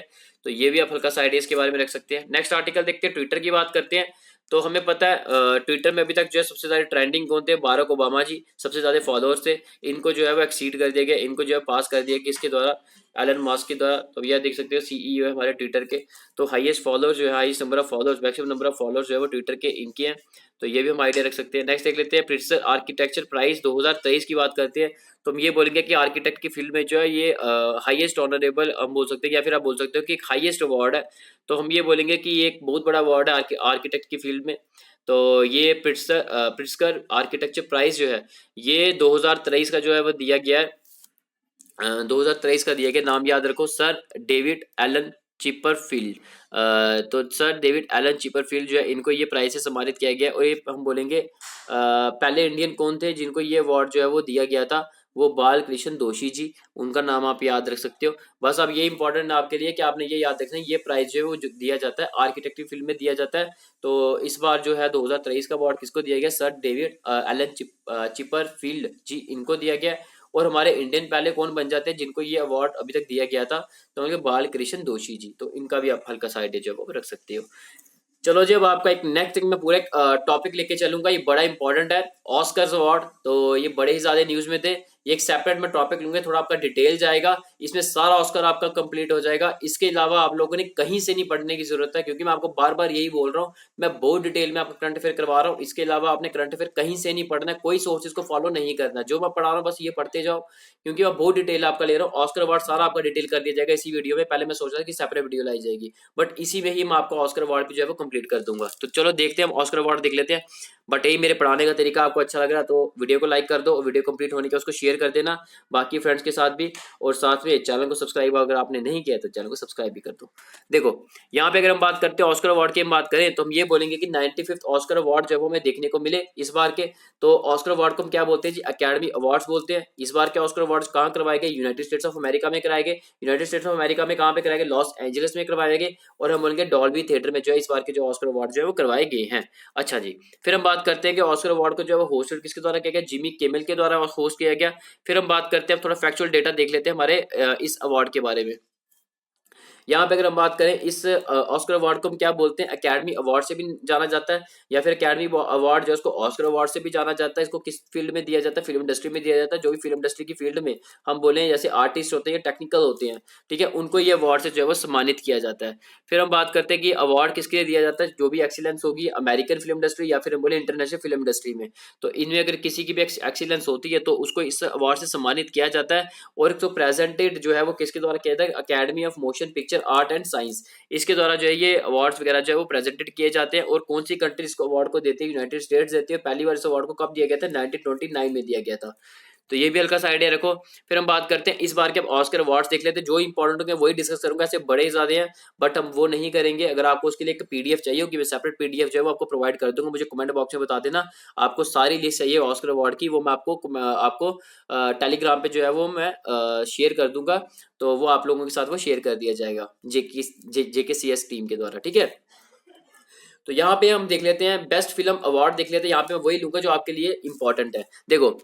तो ये भी आप हल्का सा आइडिया इसके बारे में रख सकते हैं। नेक्स्ट आर्टिकल देखते हैं, ट्विटर की बात करते हैं। तो हमें पता है ट्विटर में अभी तक जो है सबसे ज्यादा ट्रेंडिंग कौन थे, बाराक ओबामा जी सबसे ज्यादा फॉलोअर्स थे। इनको जो है वो एक्सीड कर दिया गया, इनको जो है पास कर दिया किसके द्वारा, एलन मस्क के द्वारा। तो यह देख सकते हो सीईओ है हमारे ट्विटर के। तो हाईएस्ट फॉलोअर्स जो है, highest number of followers, maximum number of followers जो है वो ट्विटर के इनके हैं। तो ये भी हम आइडिया रख सकते हैं। नेक्स्ट देख लेते हैं, प्रिट्जर आर्किटेक्चर प्राइज 2023 की बात करते हैं। तो हम ये बोलेंगे कि आर्किटेक्ट की फील्ड में जो है ये हाईएस्ट ऑनरेबल हम बोल सकते हैं, या फिर आप बोल सकते हो कि एक हाईएस्ट अवार्ड है। तो हम ये बोलेंगे कि ये एक बहुत बड़ा अवार्ड है आर्किटेक्ट की फील्ड में। तो ये प्रिट्जकर आर्किटेक्चर प्राइज जो है ये 2023 का जो है वो दिया गया है। 2023 का दिया गया, नाम याद रखो, सर डेविड एलन चिपरफील्ड। तो सर डेविड एलन चिपरफील्ड जो है इनको ये प्राइज से सम्मानित किया गया। और ये हम बोलेंगे पहले इंडियन कौन थे जिनको ये अवार्ड जो है वो दिया गया था, वो बाल कृष्ण दोषी जी, उनका नाम आप याद रख सकते हो। बस अब ये इंपॉर्टेंट है आपके लिए कि आपने ये याद रखना है, ये प्राइज जो है वो दिया जाता है आर्किटेक्चर फील्ड में दिया जाता है। तो इस बार जो है 2023 का अवार्ड किसको दिया गया, सर डेविड एलन चिपरफील्ड जी, इनको दिया गया। और हमारे इंडियन पहले कौन बन जाते हैं जिनको ये अवार्ड अभी तक दिया गया था, तो उनके बाल कृष्ण दोषी जी। तो इनका भी आप हल्का सा आइडिया जो है रख सकते हो। चलो जी, अब आपका एक नेक्स्ट मैं पूरा एक टॉपिक लेके चलूंगा, ये बड़ा इंपॉर्टेंट है, ऑस्कर्स अवार्ड। तो ये बड़े ही ज्यादा न्यूज में थे, ये एक सेपरेट में टॉपिक लूंगा, थोड़ा आपका डिटेल जाएगा, इसमें सारा ऑस्कर आपका कंप्लीट हो जाएगा। इसके अलावा आप लोगों ने कहीं से नहीं पढ़ने की जरूरत है, क्योंकि मैं आपको बार बार यही बोल रहा हूँ, मैं बहुत डिटेल में आपको करंट अफेयर करवा रहा हूँ। इसके अलावा आपने करंट अफेयर कहीं से नहीं पढ़ना है, कोई सोर्सेज को फॉलो नहीं करना, जो मैं पढ़ा रहा हूँ बस ये पढ़ते जाओ, क्योंकि मैं बहुत डिटेल आपका ले रहा हूँ। ऑस्कर अवार्ड सारा आपका डिटेल कर दिया जाएगा इसी वीडियो में। पहले मैं सोच रहा था कि सेपरेट वीडियो लाई जाएगी, बट इसी में ही मैं आपको ऑस्कर अवार्ड भी जो है वो कंप्लीट कर दूंगा। तो चलो देखते हैं, हम ऑस्कर अवार्ड देख लेते हैं। बट यही मेरे पढ़ाने का तरीका आपको अच्छा लग रहा है तो वीडियो को लाइक कर दो, और वीडियो कंप्लीट होने के उसको शेयर कर देना बाकी फ्रेंड्स के साथ भी, और साथ में चैनल को सब्सक्राइब अगर आपने नहीं किया तो चैनल को सब्सक्राइब भी कर दो। देखो यहाँ पे अगर हम बात करते हैं ऑस्कर अवार्ड की, हम बात करें तो हम ये बोलेंगे कि 95th ऑस्कर अवार्ड जब हमें देखने को मिले इस बार के, तो ऑस्कर अवार्ड को हम क्या बोलते हैं जी, अकेडमी अवार्ड्स बोलते हैं। इस बार के ऑस्कर अवार्ड्स कहाँ करवाए गए, यूनाइटेड स्टेट्स ऑफ अमेरिका में कराए गए। यूनाइटेड स्टेट्स ऑफ अमेरिका में कहाँ पे कराए गए, लॉस एंजलिस में करवाए गए। और हम बोलेंगे डॉल्बी थिएटर में जो है इस बार के जो ऑस्कर अवार्ड जो है वो करवाए गए हैं। अच्छा जी, फिर हम बात करते हैं कि ऑस्कर अवार्ड को जो है होस्टेड किसके द्वारा किया गया, जिमी किमेल के द्वारा होस्ट किया गया। फिर हम बात करते हैं, थोड़ा फैक्चुअल डेटा देख लेते हैं हमारे इस अवार्ड के बारे में। यहाँ पे अगर हम बात करें इस ऑस्कर अवार्ड को हम क्या बोलते हैं, एकेडमी अवार्ड से भी जाना जाता है या फिर एकेडमी अवार्ड जो है उसको ऑस्कर अवार्ड से भी जाना जाता है। इसको किस फील्ड में दिया जाता है, फिल्म इंडस्ट्री में दिया जाता है। जो भी फिल्म इंडस्ट्री की फील्ड में हम बोले जैसे आर्टिस्ट होते हैं, टेक्निकल होते हैं, ठीक है, उनको ये अवार्ड से जो है वो सम्मानित किया जाता है। फिर हम बात करते हैं कि अवार्ड किसके लिए दिया जाता है, जो भी एक्सीलेंस होगी अमेरिकन फिल्म इंडस्ट्री या फिर हम बोले इंटरनेशनल फिल्म इंडस्ट्री में, तो इनमें अगर किसी की भी एक्सीलेंस होती है तो उसको इस अवार्ड से सम्मानित किया जाता है। और तो प्रेजेंटेड जो है वो किसके द्वारा किया जाता है, academy of motion picture art and science, इसके द्वारा जो है ये अवार्ड्स वगैरह जो है वो प्रेजेंटेड किए जाते हैं। और कौन सी कंट्री इसको अवार्ड को देती है, यूनाइटेड स्टेट्स देती है। पहली बार इस अवार्ड को कब दिया गया था, 1929 में दिया गया था। तो ये भी हल्का सा आइडिया रखो। फिर हम बात करते हैं इस बार के अब ऑस्कर अवार्ड्स देख लेते हैं, जो इंपॉर्टेंट होंगे वही डिस्कस करूंगा, ऐसे बड़े ज्यादा हैं बट हम वो नहीं करेंगे। अगर आपको उसके लिए एक पीडीएफ चाहिए होगी, मैं सेपरेट पीडीएफ जो है वो आपको प्रोवाइड कर दूंगा, मुझे कमेंट बॉक्स में बता देना आपको सारी लिस्ट चाहिए ऑस्कर अवार्ड की, वो मैं आपको टेलीग्राम पे जो है वो मैं शेयर कर दूंगा। तो वो आप लोगों के साथ वो शेयर कर दिया जाएगा जेके सी एस टीम के द्वारा, ठीक है। तो यहाँ पे हम देख लेते हैं बेस्ट फिल्म अवार्ड देख लेते हैं। यहाँ पे मैं वही लूंगा जो आपके लिए इंपॉर्टेंट है। देखो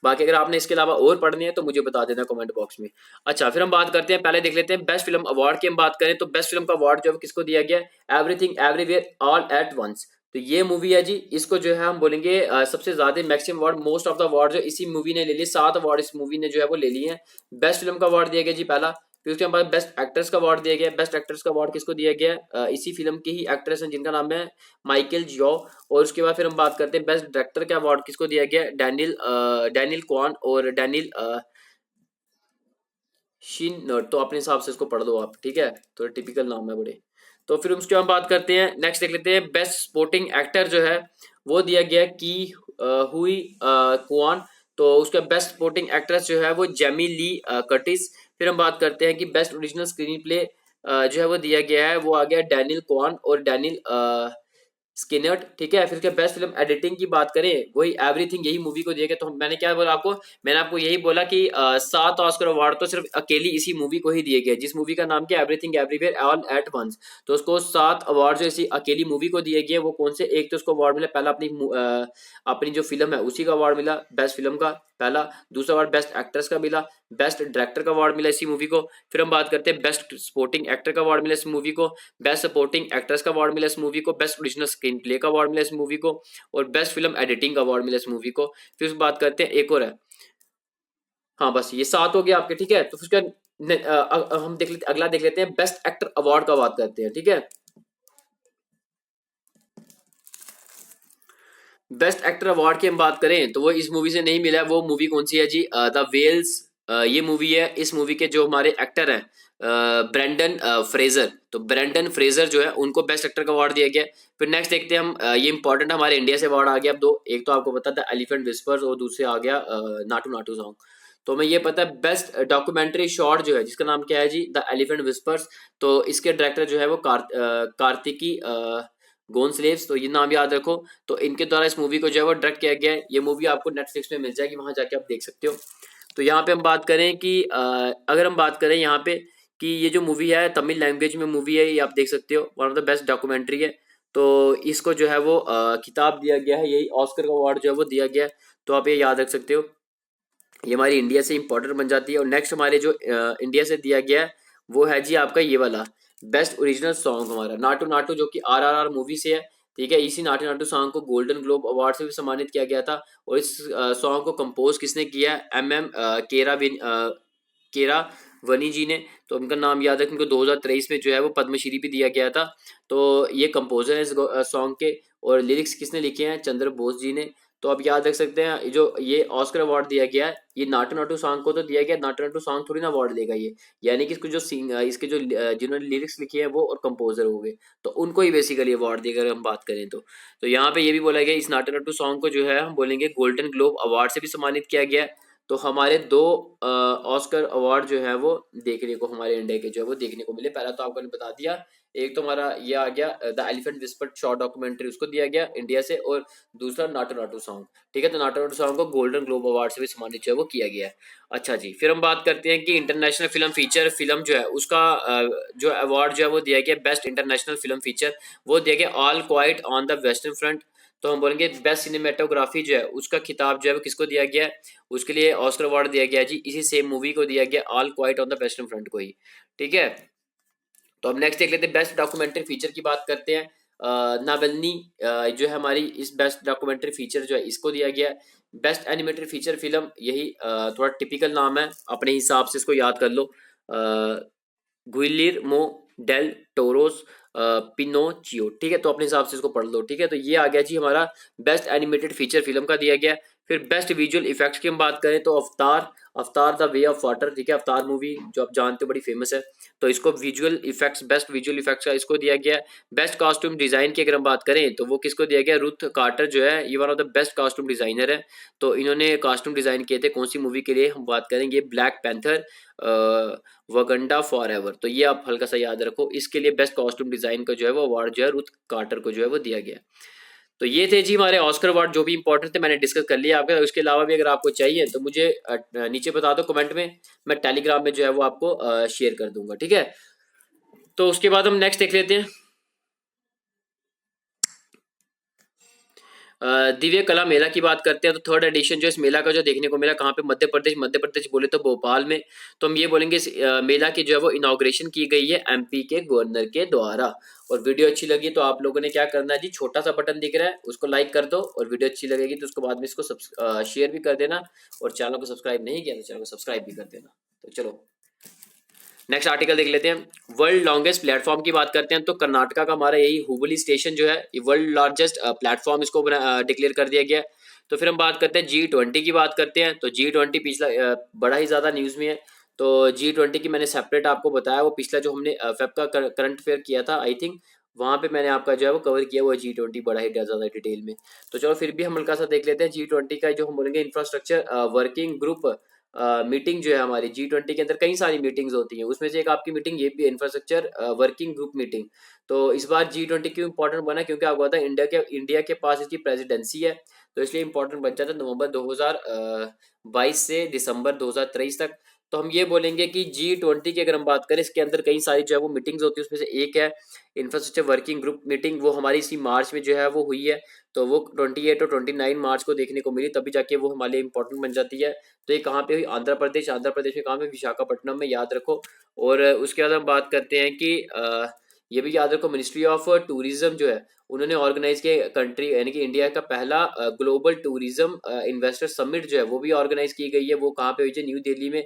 बाकी अगर आपने इसके अलावा और पढ़नी है तो मुझे बता देना कमेंट बॉक्स में। अच्छा फिर हम बात करते हैं, पहले देख लेते हैं बेस्ट फिल्म अवार्ड की। हम बात करें तो बेस्ट फिल्म का अवार्ड जो है किसको दिया गया, everything everywhere all at once. तो ये मूवी है जी, इसको जो है हम बोलेंगे सबसे ज्यादा maximum award, most of the award जो इसी मूवी ने ले लिए, 7 अवार्ड इस मूवी ने जो है वो ले लिए हैं। बेस्ट फिल्म का अवार्ड दिया गया जी पहला। फिर उसके बाद बेस्ट एक्ट्रेस का अवार्ड दिया गया। बेस्ट एक्ट्रेस का अवार्ड किसको दिया गया, इसी फिल्म की ही एक्ट्रेस हैं जिनका नाम है माइकल जियो। और उसके बाद फिर हम बात करते हैं बेस्ट डायरेक्टर का अवार्ड किसको दिया गया, डैनियल क्वान और डैनियल शिन। तो अपने हिसाब से इसको पढ़ दो आप, ठीक है, तो टिपिकल नाम है बड़े। तो फिर उसके बाद बात करते हैं, नेक्स्ट देख लेते हैं बेस्ट सपोर्टिंग एक्टर जो है वो दिया गया की हुई कुआन। तो उसका बेस्ट सपोर्टिंग एक्ट्रेस जो है वो जेमी ली कर्टिस। फिर हम बात करते हैं कि बेस्ट ओरिजिनल स्क्रीन प्ले जो है वो दिया गया है, वो आ गया डैनियल क्वान और डैनियल स्किनर्ट, ठीक है। फिर उसके बेस्ट फिल्म एडिटिंग की बात करें, वही एवरीथिंग यही मूवी को दिया गया। तो मैंने क्या बोला आपको, मैंने आपको यही बोला कि 7 ऑस्कर अवार्ड तो सिर्फ अकेली इसी मूवी को ही दिए गए, जिस मूवी का नाम क्या, everything everywhere all at once. तो उसको 7 अवार्ड जो इसी अकेली मूवी को दिए गए, वो कौन से, एक तो उसको अवार्ड मिला पहला अपनी जो फिल्म है उसी का अवार्ड मिला बेस्ट फिल्म का पहला। दूसरा अवार्ड बेस्ट एक्ट्रेस का मिला। बेस्ट डायरेक्टर का अवार्ड मिला इसी मूवी को। फिर हम बात करते हैं बेस्ट सपोर्टिंग एक्टर का अवार्ड मिला इस मूवी को। बेस्ट सपोर्टिंग एक्ट्रेस का अवार्ड मिला इस मूवी को। बेस्ट ओरिजिनल स्क्रीन प्ले का अवार्ड मिला इस मूवी को। और बेस्ट फिल्म एडिटिंग का अवार्ड मिला इस मूवी को। फिर उसके बात करते हैं एक और है, हाँ बस ये 7 हो गया आपके, ठीक है। तो फिर हम देख लेते, अगला देख लेते हैं बेस्ट एक्टर अवार्ड का बात करते हैं, ठीक है। बेस्ट एक्टर अवार्ड की हम बात करें तो वो इस मूवी से नहीं मिला है। वो मूवी कौन सी है जी, द वेल्स। ये मूवी है, इस मूवी के जो हमारे एक्टर हैं ब्रेंडन फ्रेजर, तो ब्रेंडन फ्रेजर जो है उनको बेस्ट एक्टर का अवार्ड दिया गया। फिर नेक्स्ट देखते हैं हम, ये इंपॉर्टेंट हमारे इंडिया से अवार्ड आ गया अब दो, एक तो आपको पता था एलिफेंट विस्पर्स और दूसरे आ गया नाटू नाटू सॉन्ग। तो हमें ये पता है बेस्ट डॉक्यूमेंट्री शॉर्ट जो है जिसका नाम क्या है जी, द एलिफेंट विस्पर्स। तो इसके डायरेक्टर जो है वो कार्तिकी गोन्सलेव्स, तो ये नाम याद रखो। तो इनके द्वारा इस मूवी को जो है वो डायरेक्ट किया गया है। ये मूवी आपको नेटफ्लिक्स में मिल जाएगी, वहां जाके आप देख सकते हो। तो यहाँ पे हम बात करें कि अगर हम बात करें यहाँ पे कि ये जो मूवी है तमिल लैंग्वेज में मूवी है, ये आप देख सकते हो, one of the best documentary है। तो इसको जो है वो खिताब दिया गया है, यही ऑस्कर का अवार्ड जो है वो दिया गया है। तो आप ये याद रख सकते हो, ये हमारी इंडिया से इंपॉर्टेंट बन जाती है। और नेक्स्ट हमारे जो इंडिया से दिया गया है वो है जी आपका ये वाला बेस्ट ओरिजिनल सॉन्ग, हमारा नाटू नाटू, जो कि आरआरआर मूवी से है, ठीक है। इसी नाटू नाटू सॉन्ग को गोल्डन ग्लोब अवार्ड से भी सम्मानित किया गया था। और इस सॉन्ग को कंपोज किसने किया है, एम केरा वनी जी ने। तो उनका नाम याद है, उनको 2023 में जो है वो पद्मश्री भी दिया गया था। तो ये कंपोजर है इस सॉन्ग के। और लिरिक्स किसने लिखे हैं, चंद्र बोस जी ने। तो आप याद रख सकते हैं, जो ये ऑस्कर अवार्ड दिया गया है ये नाटू नाटू सॉन्ग को तो दिया गया, नाटू नाटू सॉन्ग थोड़ी ना अवार्ड देगा ये, यानी कि इसको जो इसके जो जिन्होंने लिरिक्स लिखे हैं वो और कंपोजर हो गए, तो उनको ही बेसिकली अवार्ड देगा अगर हम बात करें तो। यहाँ पे ये भी बोला गया इस नाटू नाटू सॉन्ग को जो है हम बोलेंगे गोल्डन ग्लोब अवार्ड से भी सम्मानित किया गया है। तो हमारे 2 ऑस्कर अवार्ड जो है वो देखने को हमारे इंडिया के जो है वो देखने को मिले। पहला तो आपको बता दिया, एक तो हमारा ये आ गया the elephant whisper short documentary, उसको दिया गया इंडिया से। और दूसरा नाटू नाटू सॉन्ग, ठीक है। तो नाटू नाटू सॉन्ग को गोल्डन ग्लोब अवार्ड से भी सम्मानित जो है वो किया गया है। अच्छा जी, फिर हम बात करते हैं कि इंटरनेशनल फिल्म फीचर फिल्म जो है उसका जो अवार्ड जो है वो दिया गया बेस्ट इंटरनेशनल फिल्म फीचर, वो दिया गया all quite on the western front. तो हम बोलेंगे बेस्ट सिनेमेटोग्राफी जो है उसका खिताब जो है वो किसको दिया गया है, उसके लिए ऑस्कर अवार्ड दिया गया जी इसी सेम मूवी को दिया गया all quite on the western front को ही, ठीक है। तो अब नेक्स्ट देख लेते हैं, बेस्ट डॉक्यूमेंट्री फीचर की बात करते हैं। नावल्नी जो है हमारी, इस बेस्ट डॉक्यूमेंट्री फीचर जो है इसको दिया गया है। बेस्ट एनिमेटेड फीचर फिल्म, यही थोड़ा टिपिकल नाम है, अपने हिसाब से इसको याद कर लो, गुइलिर्मो डेल टोरोस पिनोचियो, ठीक है, तो अपने हिसाब से इसको पढ़ लो, ठीक है। तो ये आ गया जी हमारा बेस्ट एनिमेटेड फीचर फिल्म का दिया गया। फिर बेस्ट विजुअल इफेक्ट्स की हम बात करें तो अवतार, अवतार द वे ऑफ वाटर, ठीक है, अवतार मूवी जो आप जानते हो बड़ी फेमस है, तो इसको visual effects, best visual effects का इसको दिया गया है। बेस्ट कॉस्ट्यूम डिजाइन की अगर हम बात करें तो वो किसको दिया गया, रुथ कार्टर जो है, ये one of the best costume designer है। तो इन्होंने कॉस्ट्यूम डिजाइन किए थे कौन सी मूवी के लिए, हम बात करेंगे ब्लैक पैंथर वगंडा फॉर एवर, तो ये आप हल्का सा याद रखो, इसके लिए बेस्ट कॉस्ट्यूम डिजाइन का जो है वो अवार्ड जो है रुथ कार्टर को जो है वो दिया गया। तो ये थे जी हमारे ऑस्कर अवार्ड, जो भी इंपॉर्टेंट थे मैंने डिस्कस कर लिया आपके। उसके अलावा भी अगर आपको चाहिए तो मुझे नीचे बता दो कमेंट में, मैं टेलीग्राम में जो है वो आपको शेयर कर दूंगा, ठीक है। तो उसके बाद हम नेक्स्ट देख लेते हैं, दिव्य कला मेला की बात करते हैं। तो थर्ड एडिशन जो इस मेला का जो देखने को मिला, कहाँ पे, मध्य प्रदेश, मध्य प्रदेश बोले तो भोपाल में। तो हम ये बोलेंगे इस मेला की जो है वो इनॉग्रेशन की गई है एमपी के गवर्नर के द्वारा। और वीडियो अच्छी लगी तो आप लोगों ने क्या करना है जी, छोटा सा बटन दिख रहा है उसको लाइक कर दो, और वीडियो अच्छी लगेगी तो उसको बाद में इसको शेयर भी कर देना, और चैनल को सब्सक्राइब नहीं किया तो चैनल को सब्सक्राइब भी कर देना। तो चलो नेक्स्ट आर्टिकल देख लेते हैं। वर्ल्ड लॉन्गेस्ट प्लेटफॉर्म की बात करते हैं, तो कर्नाटका का हमारा यही हुबली स्टेशन जो है, ये वर्ल्ड लार्जेस्ट प्लेटफॉर्म इसको डिक्लेयर कर दिया गया है। तो फिर हम बात करते हैं G20 की बात करते हैं। तो G20 पिछला बड़ा ही ज्यादा न्यूज में है। तो G20 की मैंने सेपरेट आपको बताया, वो पिछला जो हमने फेब का करंट अफेयर किया था आई थिंक, वहां पे मैंने आपका जो है वो कवर किया, वो G20 बड़ा ही ज्यादा डिटेल में। तो चलो फिर भी हम हल्का सा देख लेते हैं G20 का जो हम बोलेंगे इंफ्रास्ट्रक्चर वर्किंग ग्रुप मीटिंग जो है हमारी G20 के अंदर कई सारी मीटिंग्स होती हैं, उसमें से एक आपकी मीटिंग ये भी है, इंफ्रास्ट्रक्चर वर्किंग ग्रुप मीटिंग। तो इस बार G20 क्यों इंपॉर्टेंट बना, क्योंकि आपको पता है इंडिया के पास इसकी प्रेसिडेंसी है, तो इसलिए इंपॉर्टेंट बन जाता है नवंबर 2022 से दिसंबर 2023 तक। तो हम ये बोलेंगे कि G20 की अगर हम बात करें, इसके अंदर कई सारी जो है वो मीटिंग्स होती है, उसमें से एक है इंफ्रास्ट्रक्चर वर्किंग ग्रुप मीटिंग, वो हमारी इसी मार्च में जो है वो हुई है। तो वो 28 और 29 मार्च को देखने को मिली, तभी जाके वो हमारे लिए इंपॉर्टेंट बन जाती है। तो ये कहाँ पे हुई, आंध्र प्रदेश, आंध्र प्रदेश में कहाँ पे, विशाखापट्टनम में, याद रखो। और उसके बाद हम बात करते हैं कि ये भी याद रखो, मिनिस्ट्री ऑफ टूरिज्म जो है उन्होंने ऑर्गेनाइज किया, कंट्री यानी कि इंडिया का पहला ग्लोबल टूरिज्म इन्वेस्टर समिट जो है वो भी ऑर्गेनाइज की गई है। वो कहाँ पे हुई है, न्यू दिल्ली में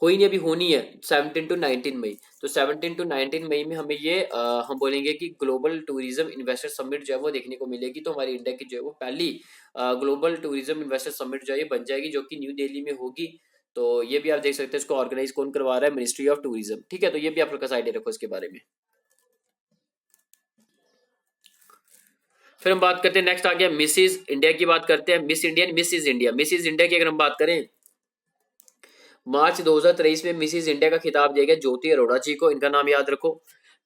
हुई, नहीं अभी होनी है 17 टू 19 मई। तो 17 टू 19 मई में हमें ये हम बोलेंगे कि ग्लोबल टूरिज्म इन्वेस्टर समिट जो है वो देखने को मिलेगी। तो हमारी इंडिया की जो है वो पहली ग्लोबल टूरिज्म इन्वेस्टर समिट जो है ये बन जाएगी, जो कि न्यू दिल्ली में होगी। तो ये भी आप देख सकते हैं, इसको ऑर्गेनाइज कौन करवा रहा है, मिनिस्ट्री ऑफ टूरिज्म, ठीक है। तो ये भी आप लोग आइडिया रखो इसके बारे में। फिर हम बात करते हैं, नेक्स्ट आ गया मिसिज इंडिया की बात करते हैं। Miss India, Mrs India, Mrs India की अगर हम बात करें, मार्च 2023 में मिसिज इंडिया का खिताब दिया गया ज्योति अरोड़ा जी को, इनका नाम याद रखो।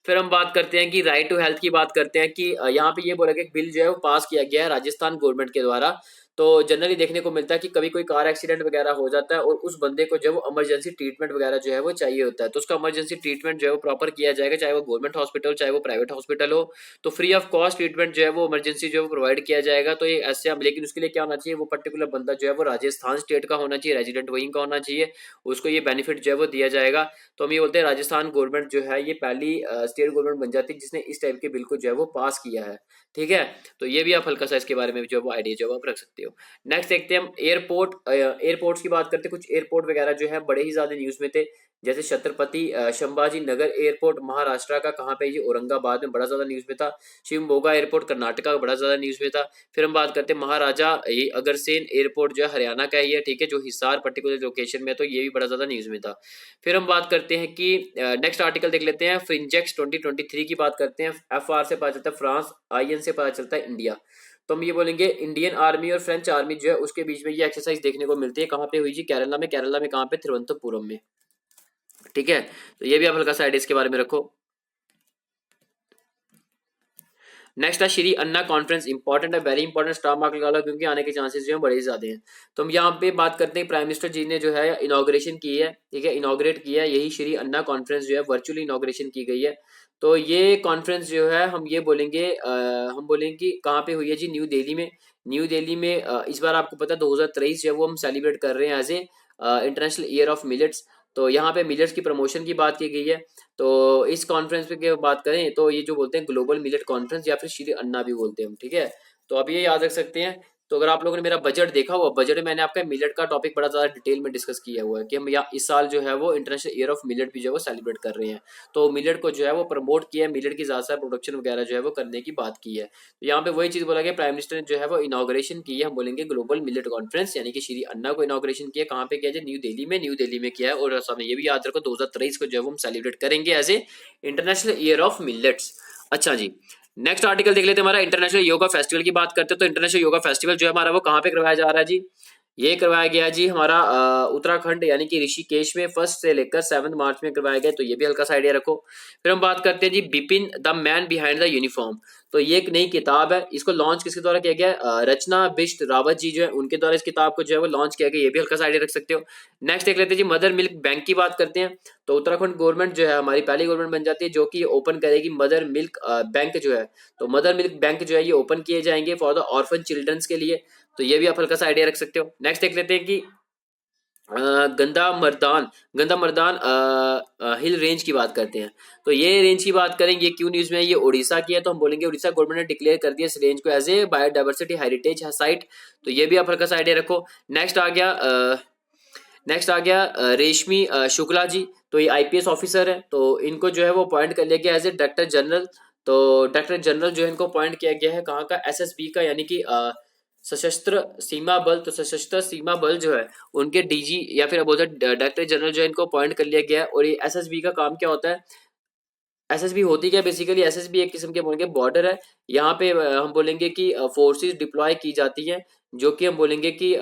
फिर हम बात करते हैं कि राइट टू हेल्थ की बात करते हैं कि यहाँ पे ये बोला गया बिल जो है वो पास किया गया है राजस्थान गवर्नमेंट के द्वारा। तो जनरली देखने को मिलता है कि कभी कोई कार एक्सीडेंट वगैरह हो जाता है और उस बंदे को जो है वो इमरजेंसी ट्रीटमेंट वगैरह जो है वो चाहिए होता है, तो उसका इमरजेंसी ट्रीटमेंट जो है वो प्रॉपर किया जाएगा, चाहे वो गवर्नमेंट हॉस्पिटल चाहे वो प्राइवेट हॉस्पिटल हो। तो फ्री ऑफ कॉस्ट ट्रीटमेंट जो है वो इमरजेंसी जो है वो प्रोवाइड किया जाएगा। तो ये ऐसे, लेकिन उसके लिए क्या होना चाहिए, वो पर्टिकुलर बंदा जो है वो राजस्थान स्टेट का होना चाहिए, रेजिडेंट वहीं का होना चाहिए, उसको ये बेनिफिट जो है वो दिया जाएगा। तो हम ये बोलते हैं राजस्थान गवर्नमेंट जो है ये पहली स्टेट गवर्नमेंट बन जाती है जिसने इस टाइप के बिल को जो है वो पास किया है, ठीक है। तो ये भी आप हल्का सा इसके बारे में जो है वो आइडिया जो है आप रख सकते हो। नेक्स्ट देखते हैं हम एयरपोर्ट, एयरपोर्ट्स की बात करते हैं। कुछ एयरपोर्ट वगैरह जो है बड़े ही ज्यादा न्यूज में थे, जैसे छत्रपति संभाजी नगर एयरपोर्ट महाराष्ट्र का, कहाँ पे, ये औरंगाबाद में बड़ा ज्यादा न्यूज में था। शिवमोगा एयरपोर्ट कर्नाटका का बड़ा ज्यादा न्यूज में था। फिर हम बात करते हैं महाराजा ये अग्रसेन एयरपोर्ट जो है हरियाणा का है, ठीक है, जो हिसार पर्टिकुलर लोकेशन में, तो ये भी बड़ा ज्यादा न्यूज में था। फिर हम बात करते हैं कि नेक्स्ट आर्टिकल देख लेते हैं, फ्रिंजेक्स 2023 की बात करते हैं। FR से पता चलता है फ्रांस, IN से पता चलता है इंडिया। तो हम ये बोलेंगे इंडियन आर्मी और फ्रेंच आर्मी जो है उसके बीच में ये एक्सरसाइज देखने को मिलती है, कहाँ पे हुई जी, केरला में, केरला में कहाँ पे, तिरुवनंतपुरम में, ठीक है। तो ये भी आप हल्का सा आइडिया इसके बारे में रखो। नेक्स्ट है श्री अन्ना कॉन्फ्रेंस, इंपॉर्टेंट है, वेरी इंपॉर्टेंट, स्टार मार्क लगा लो क्योंकि आने के चांसेस जो है बड़े ही ज्यादा हैं। तो हम यहाँ पे बात करते हैं, प्राइम मिनिस्टर जी ने जो है इनॉग्रेशन की है, ठीक है, इनॉग्रेट किया है, यही श्री अन्ना कॉन्फ्रेंस जो है वर्चुअली इनॉग्रेशन की गई है। तो ये कॉन्फ्रेंस जो है हम ये बोलेंगे हम बोलेंगे कि कहाँ पे हुई है जी, न्यू दिल्ली में। न्यू दिल्ली में इस बार आपको पता है 2023 जो है वो हम सेलिब्रेट कर रहे हैं as a international year of millets. तो यहाँ पे मिलेट्स की प्रमोशन की बात की गई है। तो इस कॉन्फ्रेंस पे की बात करें तो ये जो बोलते हैं ग्लोबल मिलेट कॉन्फ्रेंस या फिर श्री अन्ना भी बोलते हैं हम, ठीक है। तो अब ये याद रख सकते हैं। तो अगर आप लोगों ने मेरा बजट देखा हुआ, बजट में मैंने आपका मिलेट का टॉपिक बड़ा ज़्यादा डिटेल में डिस्कस किया हुआ है कि हम यहाँ इस साल जो है वो इंटरनेशनल ईयर ऑफ मिलेट भी जो है वो सेलिब्रेट कर रहे हैं। तो मिलेट को जो है वो प्रमोट किया है, मिलेट की ज़्यादा से प्रोडक्शन वगैरह जो है वो करने की बात की है। तो यहाँ पे वही चीज़ बोला गया, प्राइम मिनिस्टर ने जो है वो इनॉग्रेशन की है, हम बोलेंगे ग्लोबल मिलेट कॉन्फ्रेंस, यानी कि श्री अन्ना को इनॉग्रेशन किया। कहाँ पे किया है? न्यू दिल्ली में किया है। और समय ये भी याद रखो 2023 को जो है वो हम सेलिब्रेट करेंगे as a international year of millets. अच्छा जी, नेक्स्ट आर्टिकल देख लेते हैं। हमारा इंटरनेशनल योगा फेस्टिवल की बात करते हैं। तो इंटरनेशनल योगा फेस्टिवल जो है हमारा वो कहाँ पे करवाया जा रहा है जी? ये करवाया गया जी हमारा उत्तराखंड यानी कि ऋषिकेश में 1 से लेकर 7 मार्च में करवाया गया। तो ये भी हल्का सा आइडिया रखो। फिर हम बात करते हैं जी Bipin the man behind the uniform. तो ये एक नई किताब है, इसको लॉन्च किसके द्वारा किया गया है? रचना बिष्ट रावत जी जो है उनके द्वारा इस किताब को जो है वो लॉन्च किया गया। ये भी हल्का सा आइडिया रख सकते हो। नेक्स्ट देख लेते हैं जी मदर मिल्क बैंक की बात करते हैं। तो उत्तराखंड गवर्नमेंट जो है हमारी पहली गवर्नमेंट बन जाती है जो कि ओपन करेगी मदर मिल्क बैंक जो है। तो मदर मिल्क बैंक जो है ये ओपन किए जाएंगे फॉर द ऑर्फन चिल्ड्रंस के लिए। तो ये भी आप हल्का सा आइडिया रख सकते हो। नेक्स्ट देख लेते हैं कि गंदा मर्दान हिल रेंज की बात करते हैं। तो ये रेंज की बात करें, ये क्यों न्यूज में है? ये उड़ीसा की है। तो हम बोलेंगे उड़ीसा गवर्नमेंट ने डिक्लेयर कर दिया इस रेंज को as a biodiversity heritage site. तो ये भी आप हल्का सा आइडिया रखो। नेक्स्ट आ गया रेशमी शुक्ला जी। तो ये आईपीएस ऑफिसर है। तो इनको जो है वो अपॉइंट कर लिया गया एज ए डायरेक्टर जनरल। तो डायरेक्टर जनरल जो है इनको अपॉइंट किया गया है कहाँ का? एसएसबी का, यानी कि सशस्त्र सीमा बल। तो सशस्त्र सीमा बल जो है उनके डीजी या फिर बोलते डायरेक्टर जनरल जो है इनको अपॉइंट कर लिया गया है। और ये एसएसबी का काम क्या होता है? एसएसबी होती क्या बेसिकली? एसएसबी एक किस्म के बोलेंगे बॉर्डर है। यहाँ पे हम बोलेंगे कि फोर्सेस डिप्लॉय की जाती हैं, जो कि हम बोलेंगे कि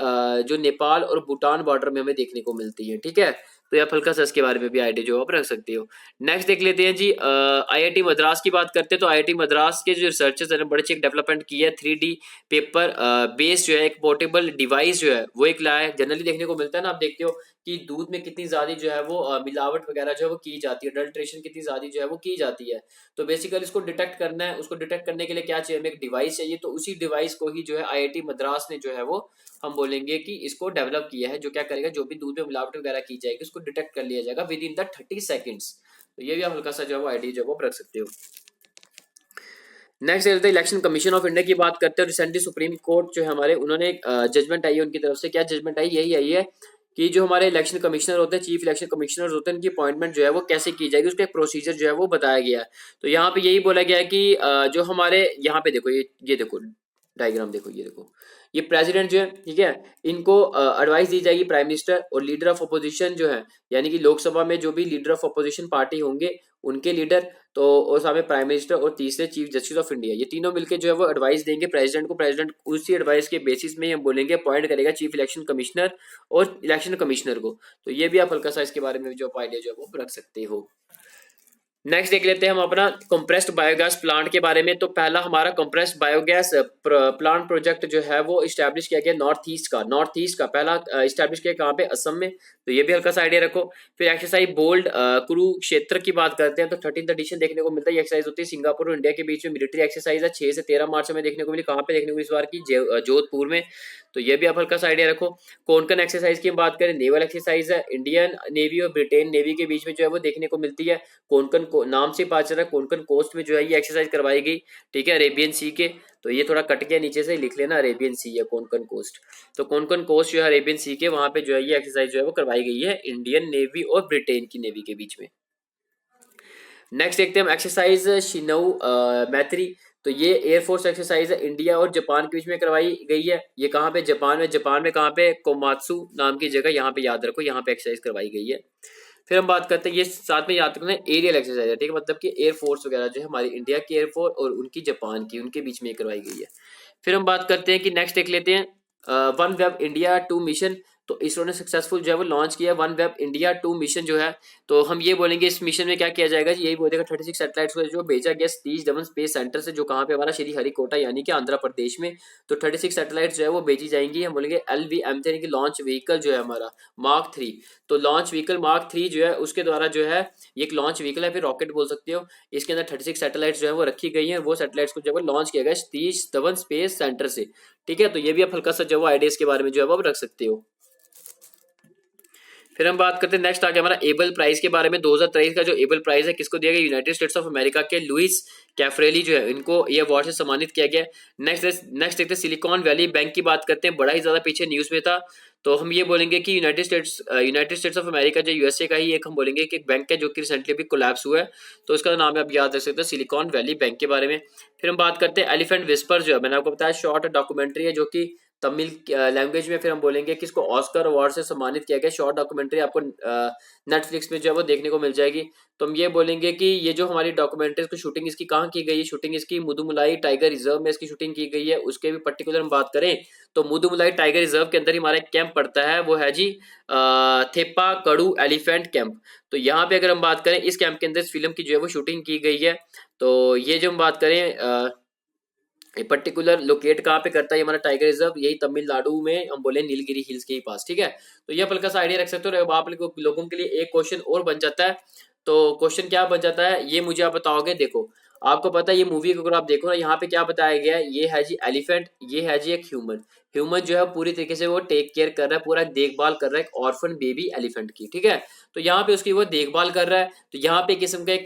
जो नेपाल और भूटान बॉर्डर में हमें देखने को मिलती है, ठीक है। तो आप हल्का सा इसके बारे में भी आइडिया जो आप रख सकते हो। नेक्स्ट देख लेते हैं जी आईआईटी मद्रास की बात करते हैं। तो आईआईटी मद्रास के जो रिसर्चर्स ने बड़े अच्छी डेवलपमेंट की है। 3D पेपर बेस जो है एक पोर्टेबल डिवाइस जो है वो एक लाया है। जनरली देखने को मिलता है ना, आप देखते हो कि दूध में कितनी ज्यादा जो है वो मिलावट वगैरह जो है वो की जाती है, अडल्ट्रेशन कितनी ज्यादा जो है वो की जाती है। तो बेसिकली इसको डिटेक्ट करना है, उसको डिटेक्ट करने के लिए क्या चाहिए? हमें एक डिवाइस चाहिए। तो उसी डिवाइस को ही जो है आईआईटी मद्रास ने जो है वो हम बोलेंगे कि इसको डेवलप किया है, जो क्या करेगा, जो भी दूध में मिलावट वगैरह की जाएगी उसको डिटेक्ट कर लिया जाएगा विद इन द 30 सेकेंड्स। तो ये भी आप हल्का सा जो है वो आइडिया जो है वो रख सकते हो। Next election commission of India की बात करते हैं। रिसेंटली सुप्रीम कोर्ट जो है हमारे उन्होंने जजमेंट आई है उनकी तरफ से। क्या जजमेंट आई? यही आई है कि जो हमारे इलेक्शन कमिश्नर होते हैं, चीफ इलेक्शन कमिश्नर होते हैं, उनकी अपॉइंटमेंट जो है वो कैसे की जाएगी, उसका एक प्रोसीजर जो है वो बताया गया है। तो यहाँ पे यही बोला गया है कि जो हमारे यहाँ पे देखो, ये देखो डायग्राम देखो, ये देखो, ये प्रेसिडेंट जो है, ठीक है, इनको एडवाइस दी जाएगी प्राइम मिनिस्टर और लीडर ऑफ अपोजिशन जो है, यानी कि लोकसभा में जो भी लीडर ऑफ अपोजिशन पार्टी होंगे उनके लीडर, तो और सामने प्राइम मिनिस्टर और तीसरे चीफ जस्टिस ऑफ इंडिया, ये तीनों मिलकर जो है वो एडवाइस देंगे प्रेसिडेंट को। प्रेसिडेंट उसी एडवाइस के बेसिस में हम बोलेंगे अपॉइंट करेगा चीफ इलेक्शन कमिश्नर और इलेक्शन कमिश्नर को। तो ये भी आप हल्का सा इसके बारे में जो आइडिया जो है वो रख सकते हो। नेक्स्ट देख लेते हैं हम अपना कंप्रेस्ड बायोगैस प्लांट के बारे में। तो पहला हमारा कंप्रेस्ड बायोगैस प्लांट प्रोजेक्ट जो है वो इस्टेब्लिश किया गया नॉर्थ ईस्ट का पहला इस्टेब्लिश किया कहाँ पे? असम में। तो ये भी हल्का सा आइडिया रखो। फिर एक्सरसाइज बोल्ड कुरुक्षेत्र की बात करते हैं। तो 13th एडिशन देखने को मिलता है। ये एक्सरसाइज होती है सिंगापुर और इंडिया के बीच में, मिलिट्री एक्सरसाइज है। 6 से 13 मार्च में देखने को मिली। कहाँ पे देखने को? इस बार की जोधपुर में। तो ये भी आप हल्का सा आइडिया रखो। कोंकण एक्सरसाइज की बात करें, नेवल एक्सरसाइज है, इंडियन नेवी और ब्रिटेन नेवी के बीच में जो है वो देखने को मिलती है। कोंकण नाम से पता चल रहा है, कोंकण कोस्ट में जो है ये एक्सरसाइज करवाई गई, ठीक है, अरेबियन सी के। तो ये थोड़ा कट गया, नीचे से लिख लेना, अरेबियन सी है कोंकण कोस्ट। तो कोंकण कोस्ट जो है अरेबियन सी के, वहां पे जो है ये एक्सरसाइज जो है वो करवाई गई है इंडियन नेवी और ब्रिटेन की नेवी के बीच में। नेक्स्ट देखते हैं हम एक्सरसाइज शिनऊ मैत्री। तो ये एयरफोर्स एक्सरसाइज है, इंडिया और जापान के बीच में करवाई गई है। ये कहाँ पे? जापान में कहाँ पे? कोमात्सु नाम की जगह, यहाँ पे याद रखो, यहाँ पे एक्सरसाइज करवाई गई है। फिर हम बात करते हैं, ये साथ में याद रखना है, एरियल एक्सरसाइज है, ठीक है, मतलब कि एयरफोर्स वगैरह जो है हमारी इंडिया की एयरफोर्स और उनकी जापान की, उनके बीच में करवाई गई है। फिर हम बात करते हैं कि नेक्स्ट देख लेते हैं वन वेब इंडिया 2 मिशन। तो इसरो ने सक्सेसफुल जो है वो लॉन्च किया वन वेब इंडिया 2 मिशन जो है। तो हम ये बोलेंगे इस मिशन में क्या किया जाएगा, यही बोलेगा 36 सैटेलाइट्स को जो भेजा गया सतीश धवन स्पेस सेंटर से, जो कहाँ पे? हमारा श्री हरिकोटा यानी कि आंध्र प्रदेश में। तो 36 सैटेलाइट्स जो है वो भेजी जाएंगी। हम बोलेंगे LVM यानी कि लॉन्च व्हीकल जो है हमारा मार्क 3। तो लॉन्च व्हीकल मार्क 3 जो है उसके द्वारा जो है ये एक लॉन्च व्हीकल है, फिर रॉकेट बोल सकते हो। इसके अंदर 36 सैटेलाइट्स जो है वो रखी गई हैं। वो सैटेलाइट्स को जो है लॉन्च किया गया सतीश धवन स्पेस सेंटर से, ठीक है। तो ये भी आप हल्का सा जो आइडियाज के बारे में जो है वो रख सकते हो। फिर हम बात करते हैं नेक्स्ट आगे हमारा एबल प्राइज के बारे में। 2023 का जो एबल प्राइज है किसको दिया गया, यूनाइटेड स्टेट्स ऑफ अमेरिका के लुइस कैफरेली जो है इनको ये अवार्ड से सम्मानित किया गया। नेक्स्ट देखते हैं सिलिकॉन वैली बैंक की बात करते हैं, बड़ा ही ज्यादा पीछे न्यूज में था। तो हम ये बोलेंगे कि यूनाइटेड स्टेट्स ऑफ अमेरिका जो यूएसए का ही एक हम बोलेंगे कि एक बैंक है जो कि रिसेंटली भी कोलैप्स हुआ है, तो उसका नाम आप याद रख सकते हैं सिलिकॉन वैली बैंक के बारे में। फिर हम बात करते हैं एलिफेंट विस्पर जो है, मैंने आपको बताया शॉर्ट डॉक्यूमेंट्री है जो कि तमिल लैंग्वेज में। फिर हम बोलेंगे कि इसको ऑस्कर अवार्ड से सम्मानित किया गया। शॉर्ट डॉक्यूमेंट्री आपको नेटफ्लिक्स में जो है वो देखने को मिल जाएगी। तो हम ये बोलेंगे कि ये जो हमारी डॉक्यूमेंट्री इसकी शूटिंग इसकी कहाँ की गई है, शूटिंग इसकी मुदुमलाई टाइगर रिजर्व में इसकी शूटिंग की गई है। उसके भी पर्टिकुलर हम बात करें तो मुदुमलाई टाइगर रिजर्व के अंदर ही हमारा एक कैंप पड़ता है, वो है जी थेपा कड़ू एलिफेंट कैंप। तो यहाँ पे अगर हम बात करें इस कैंप के अंदर इस फिल्म की जो है वो शूटिंग की गई है। तो ये जो हम बात करें ये पर्टिकुलर लोकेट कहाँ पे करता है हमारा टाइगर रिजर्व, यही तमिलनाडु में हम बोले नीलगिरी हिल्स के ही पास, ठीक है। तो ये हल्का सा आइडिया रख सकते हो। आप लोगों के लिए एक क्वेश्चन और बन जाता है। तो क्वेश्चन क्या बन जाता है ये मुझे आप बताओगे। देखो आपको पता है ये मूवी अगर आप देखो ना, यहाँ पे क्या बताया गया है, ये है जी एलिफेंट, ये है जी एक ह्यूमन। ह्यूमन जो है पूरी तरीके से वो टेक केयर कर रहा है, पूरा देखभाल कर रहा है एक ऑर्फन बेबी एलिफेंट की, ठीक है। तो यहाँ पे उसकी वो देखभाल कर रहा है। तो यहाँ पे किस्म का एक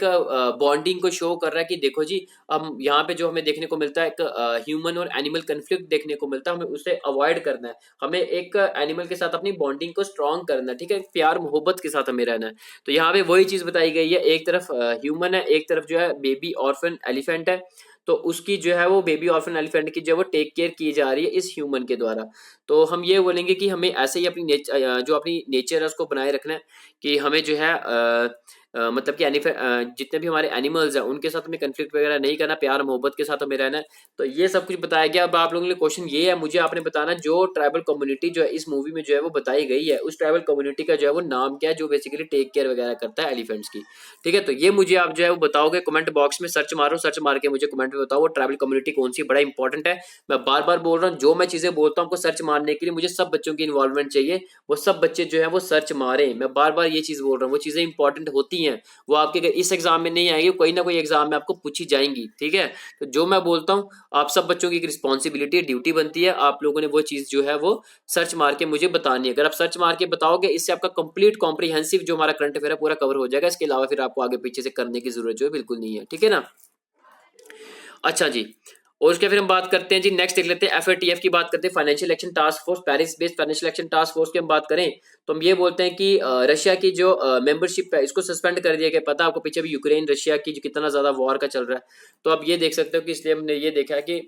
बॉन्डिंग को शो कर रहा है कि देखो जी हम यहाँ पे जो हमें देखने को मिलता है एक ह्यूमन और एनिमल कंफ्लिक्ट देखने को मिलता है, हमें उसे अवॉइड करना है। हमें एक एनिमल के साथ अपनी बॉन्डिंग को स्ट्रॉन्ग करना है, ठीक है, प्यार मोहब्बत के साथ हमें रहना है। तो यहाँ पे वही चीज बताई गई है, एक तरफ ह्यूमन है, एक तरफ जो है बेबी ऑर्फन एलिफेंट है। तो उसकी जो है वो बेबी ऑर्फन एलिफेंट की जो है वो टेक केयर की जा रही है इस ह्यूमन के द्वारा। तो हम ये बोलेंगे कि हमें ऐसे ही अपनी जो अपनी नेचर है उसको बनाए रखना है कि हमें जो है मतलब कि जितने भी हमारे एनिमल्स हैं उनके साथ हमें कंफ्लिक्ट वगैरह नहीं करना, प्यार मोहब्बत के साथ हमें रहना है। तो ये सब कुछ बताया गया। अब आप लोगों के लिए क्वेश्चन ये है, मुझे आपने बताना जो ट्राइबल कम्युनिटी जो है इस मूवी में जो है वो बताई गई है, उस ट्राइबल कम्युनिटी का जो है वो नाम क्या है जो बेसिकली टेक केयर वगैरह करता है एलिफेंट्स की, ठीक है। तो ये मुझे आप जो है वो बताओगे कमेंट बॉक्स में, सर्च मारो, सर्च मार के मुझे कमेंट में बताओ वो ट्राइबल कम्युनिटी कौन सी, बड़ा इंपॉर्टेंट है। मैं बार बार बोल रहा हूँ जो मैं चीजें बोलता हूँ आपको सर्च मारने के लिए मुझे सब बच्चों की इन्वॉल्वमेंट चाहिए, वो सब बच्चे जो है वो सर्च मारें। मैं बार बार ये चीज बोल रहा हूँ, वो चीजें इंपॉर्टेंट होती हैं, वो आपके अगर इस एग्जाम में नहीं आएगी कोई ना कोई एग्जाम में आपको पूछी जाएंगी, ठीक है। तो जो मैं बोलता हूँ आप सब बच्चों की एक रिस्पॉन्सिबिलिटी ड्यूटी बनती है, आप लोगों ने वो चीज जो है वो सर्च मार के मुझे बतानी है। अगर आप सर्च मार के बताओगे इससे आपका कंप्लीट कॉम्प्रिहेंसिव जो हमारा करंट अफेयर है पूरा कवर हो जाएगा। इसके अलावा फिर आपको आगे पीछे से करने की जरूरत जो है बिल्कुल नहीं है, ठीक है ना। अच्छा जी, और उसके फिर हम बात करते हैं जी, नेक्स्ट देख लेते हैं एफएटीएफ की बात करते हैं, financial action task force, Paris based financial action task force की हम बात करें तो हम ये बोलते हैं कि रशिया की जो मेंबरशिप है इसको सस्पेंड कर दिया गया। पता है आपको पीछे भी यूक्रेन रशिया की जो कितना ज्यादा वॉर का चल रहा है, तो आप ये देख सकते हो कि इसलिए हमने ये देखा है कि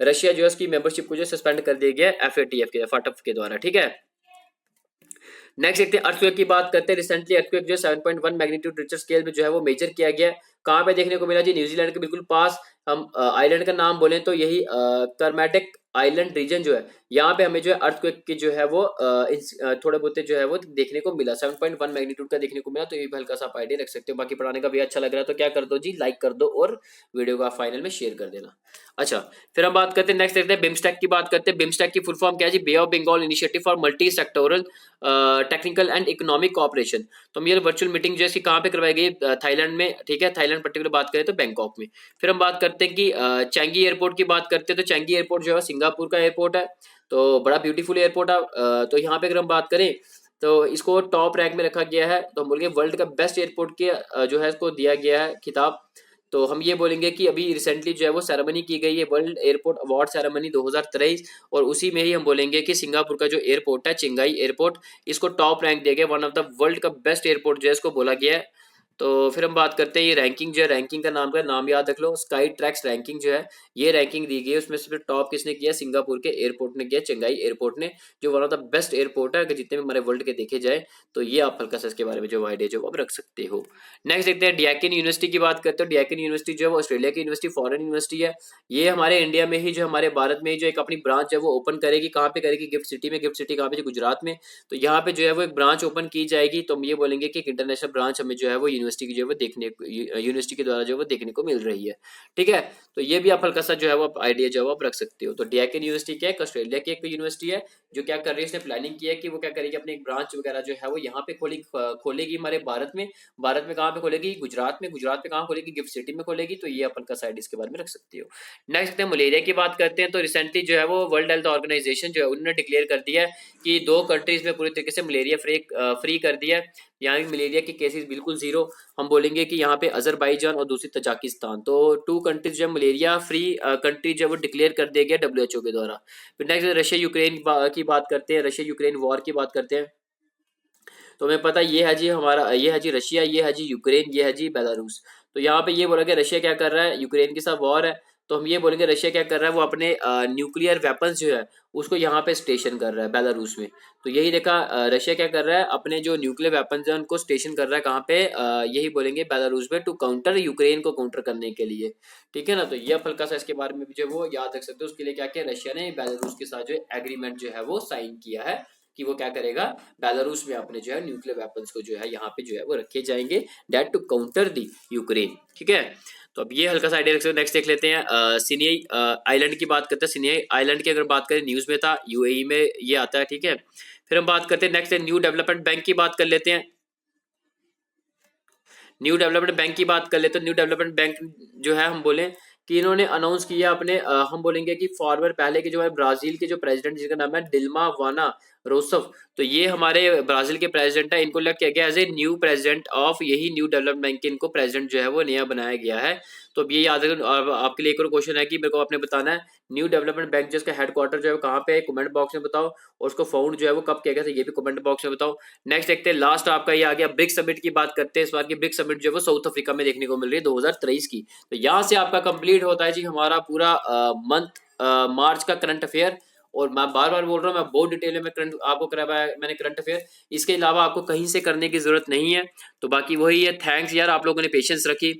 रशिया जो है उसकी मेंबरशिप को जो सस्पेंड कर दिया गया एफएटीएफ के फाटफ के द्वारा, ठीक है। नेक्स्ट देखते हैं अर्थक्वेक की बात करते हैं। रिसेंटली अर्थक्वेक जो 7.1 मैग्नीट्यूड रिक्टर स्केल में जो है वो मेजर किया गया। कहाँ पे देखने को मिला जी, न्यूजीलैंड के बिल्कुल पास। हम आइलैंड का नाम बोले तो यही कर्मेटिक आइलैंड रीजन जो है, यहाँ पे हमें जो है अर्थक्वेक की जो है वो थोड़े बहुत जो है वो देखने को मिला, 7.1 मैग्नीट्यूड का देखने को मिला। तो ये भी हल्का सा आप आइडिया रख सकते हो। बाकी पढ़ाने का भी अच्छा लग रहा है तो क्या कर दो जी, लाइक कर दो और वीडियो को आप फाइनल में शेयर कर देना। अच्छा, फिर हम बात करते हैं नेक्स्ट देखते हैं बिम्स्टेक की बात करते हैं। बिम्स्टेक की फुल फॉर्म क्या है जी, Bay of Bengal Initiative for Multi Sectoral Technical and Economic Cooperation. तो हम ये वर्चुअल मीटिंग जो है कहाँ पे करवाई गई, थाईलैंड में, ठीक है। थाईलैंड पर्टिकुलर बात करें तो बैंकॉक में। फिर हम बात करते हैं कि चैंगी एयरपोर्ट की बात करते हैं तो चैंगी एयरपोर्ट जो है सिंगापुर का एयरपोर्ट है, तो बड़ा ब्यूटीफुल एयरपोर्ट है। तो यहाँ पे अगर हम बात करें तो इसको टॉप रैंक में रखा गया है। तो हम बोलेंगे वर्ल्ड का बेस्ट एयरपोर्ट के जो है इसको दिया गया है खिताब। तो हम ये बोलेंगे कि अभी रिसेंटली जो है वो सेरेमनी की गई है, वर्ल्ड एयरपोर्ट अवार्ड सेरेमनी 2023, और उसी में ही हम बोलेंगे कि सिंगापुर का जो एयरपोर्ट है चिंगाई एयरपोर्ट, इसको टॉप रैंक दिया गया, वन ऑफ द वर्ल्ड का बेस्ट एयरपोर्ट जो है इसको बोला गया है। तो फिर हम बात करते हैं ये रैंकिंग जो है, रैंकिंग का नाम याद रख लो, स्काई ट्रैक्स रैंकिंग जो है ये रैंकिंग दी गई है। उसमें से टॉप किसने किया, सिंगापुर के एयरपोर्ट ने किया, चेंगाई एयरपोर्ट ने, जो one of the best airport है अगर जितने भी हमारे वर्ल्ड के देखे जाए। तो ये आप हल्का सा इसके बारे में जो आइडिया जो आप रख सकते हो। नेक्स्ट देखते हैं डियाकिन यूनिवर्सिटी की बात करते हो। डियाकिन यूनिवर्सिटी जो है वो ऑस्ट्रेलिया की यूनिवर्सिटी, फॉरेन यूनिवर्सिटी है। ये हमारे इंडिया में ही जो हमारे भारत में ही जो एक अपनी ब्रांच है वो ओपन करेगी। कहाँ पे करेगी, गिफ्ट सिटी में। गिफ्ट सिटी कहाँ पे, गुजरात में। तो यहाँ पे जो है वो एक ब्रांच ओपन की जाएगी। तो हम ये बोलेंगे कि एक इंटरनेशनल ब्रांच हमें जो है वो यूनिवर्सिटी यूनिवर्सिटी की जो है वो यूनिवर्सिटी के द्वारा जो है वो देखने को मिल रही है। ठीक है, तो ये भी आप हल्का सा जो है वो आइडिया जो है वो आप रख सकते हो। तो डीआईके यूनिवर्सिटी क्या है, ऑस्ट्रेलिया की एक यूनिवर्सिटी है जो क्या कर रही है, उसने प्लानिंग की है कि वो क्या करेगी, अपने एक ब्रांच वगैरह जो है वो यहाँ पे खोलेगी हमारे भारत में। भारत में कहाँ पे खोलेगी, गुजरात में। गुजरात में कहाँ खोलेगी, गिफ्ट सिटी में खोलेगी। तो ये अपन का साइड इसके बारे में रख सकती हो। नेक्स्ट मलेरिया की बात करते हैं। तो रिसेंटली जो है वो वर्ल्ड हेल्थ ऑर्गेनाइजेशन जो है उन्होंने डिक्लेयर कर दिया है कि 2 कंट्रीज में पूरी तरीके से मलेरिया फ्री कर दिया है। यहाँ भी मलेरिया के केसेस बिल्कुल जीरो। हम बोलेंगे कि यहाँ पे अजरबैजान और दूसरी तजाकिस्तान, तो 2 कंट्रीज जो है मलेरिया फ्री कंट्री जो है वो डिक्लेयर कर दिया गया WHO के द्वारा। फिर नेक्स्ट रशिया यूक्रेन की बात करते हैं, रशिया यूक्रेन वॉर की बात करते हैं। तो हमें पता ये है जी हमारा, ये है जी रशिया, ये है जी यूक्रेन, ये है जी बेलारूस। तो यहाँ पे ये बोला गया रशिया क्या कर रहा है, यूक्रेन के साथ वॉर है। तो हम ये बोलेंगे रशिया क्या कर रहा है, वो अपने न्यूक्लियर वेपन्स जो है उसको यहाँ पे स्टेशन कर रहा है बेलारूस में। तो यही देखा, रशिया क्या कर रहा है, अपने जो न्यूक्लियर वेपन्स है उनको स्टेशन कर रहा है कहाँ पे, यही बोलेंगे बेलारूस में, टू काउंटर यूक्रेन को काउंटर करने के लिए। ठीक है ना, तो ये हल्का सा इसके बारे में भी जो वो याद रख सकते हो। उसके लिए क्या किया, रशिया ने बेलारूस के साथ जो एग्रीमेंट जो है वो साइन किया है कि वो क्या करेगा, बेलारूस में अपने जो है न्यूक्लियर वेपन्स को जो है यहाँ पे जो है वो रखे जाएंगे, date to counter the Ukraine. ठीक है, तो अब ये हल्का सा आइडिया रख सकते हो। नेक्स्ट देख लेते हैं, सिनियाई आइलैंड की बात करते हैं। सिनियाई आइलैंड की अगर बात करें, न्यूज में था, यूएई में ये आता है। ठीक है, फिर हम बात करते हैं नेक्स्ट न्यू डेवलपमेंट बैंक की बात कर लेते हैं। न्यू डेवलपमेंट बैंक की बात कर लेते हैं। न्यू डेवलपमेंट बैंक जो है हम बोले कि इन्होंने अनाउंस किया अपने, हम बोलेंगे कि फॉरवर्ड पहले के जो है ब्राजील के जो प्रेसिडेंट जिसका नाम है डिल्मा वाना रोसफ, तो ये हमारे ब्राजील के प्रेसिडेंट है, इनको लग किया गया as a new president of यही न्यू डेवलपमेंट बैंक, इनको प्रेसिडेंट जो है वो नया बनाया गया है। तो अब ये याद रखना। और आपके लिए एक और क्वेश्चन है कि मेरे को आपने बताना है न्यू डेवलपमेंट बैंक जिसका हेडक्वार्टर जो है कहाँ पे है, कमेंट बॉक्स में बताओ। और उसको फाउंड जो है वो कब किया गया था, ये भी कमेंट बॉक्स में बताओ। नेक्स्ट देखते हैं, लास्ट आपका ये आ गया ब्रिक्स समिट की बात करते हैं। इस बार की ब्रिक्स समिट जो है वो साउथ अफ्रीका में देखने को मिल रही है 2023 की। तो यहाँ से आपका कंप्लीट होता है जी हमारा पूरा मंथ मार्च का करंट अफेयर। और मैं बार बार बोल रहा हूँ, मैं बहुत डिटेल में करंट आपको कराया मैंने करंट अफेयर। इसके अलावा आपको कहीं से करने की जरूरत नहीं है। तो बाकी वही है, थैंक्स यार आप लोगों ने पेशेंस रखी।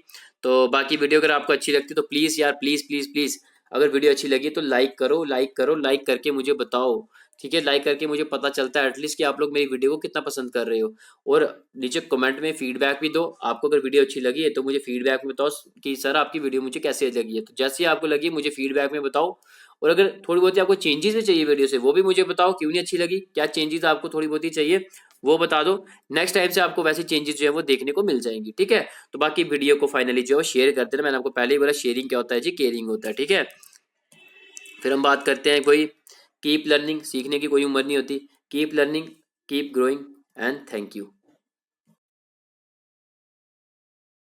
तो बाकी वीडियो अगर आपको अच्छी लगती तो प्लीज यार, प्लीज प्लीज प्लीज, अगर वीडियो अच्छी लगी तो लाइक करो, लाइक करो, लाइक करके मुझे बताओ। ठीक है, लाइक करके मुझे पता चलता है एटलीस्ट कि आप लोग मेरी वीडियो को कितना पसंद कर रहे हो। और नीचे कमेंट में फीडबैक भी दो, आपको अगर वीडियो अच्छी लगी है तो मुझे फीडबैक में बताओ कि सर आपकी वीडियो मुझे कैसे लगी है। तो जैसे ही आपको लगी मुझे फीडबैक में बताओ। और अगर थोड़ी बहुत आपको चेंजेस भी चाहिए वीडियो से, वो भी मुझे बताओ, क्यों नहीं अच्छी लगी, क्या चेंजेस आपको थोड़ी बहुत ही चाहिए वो बता दो। नेक्स्ट टाइम से आपको वैसी चेंजेस जो है वो देखने को मिल जाएंगी। ठीक है, तो बाकी वीडियो को फाइनली जो है शेयर कर देना। मैंने आपको पहले ही बोला शेयरिंग क्या होता है जी, केयरिंग होता है। ठीक है, फिर हम बात करते हैं कोई कीप लर्निंग, सीखने की कोई उम्र नहीं होती। Keep learning, keep growing and thank you.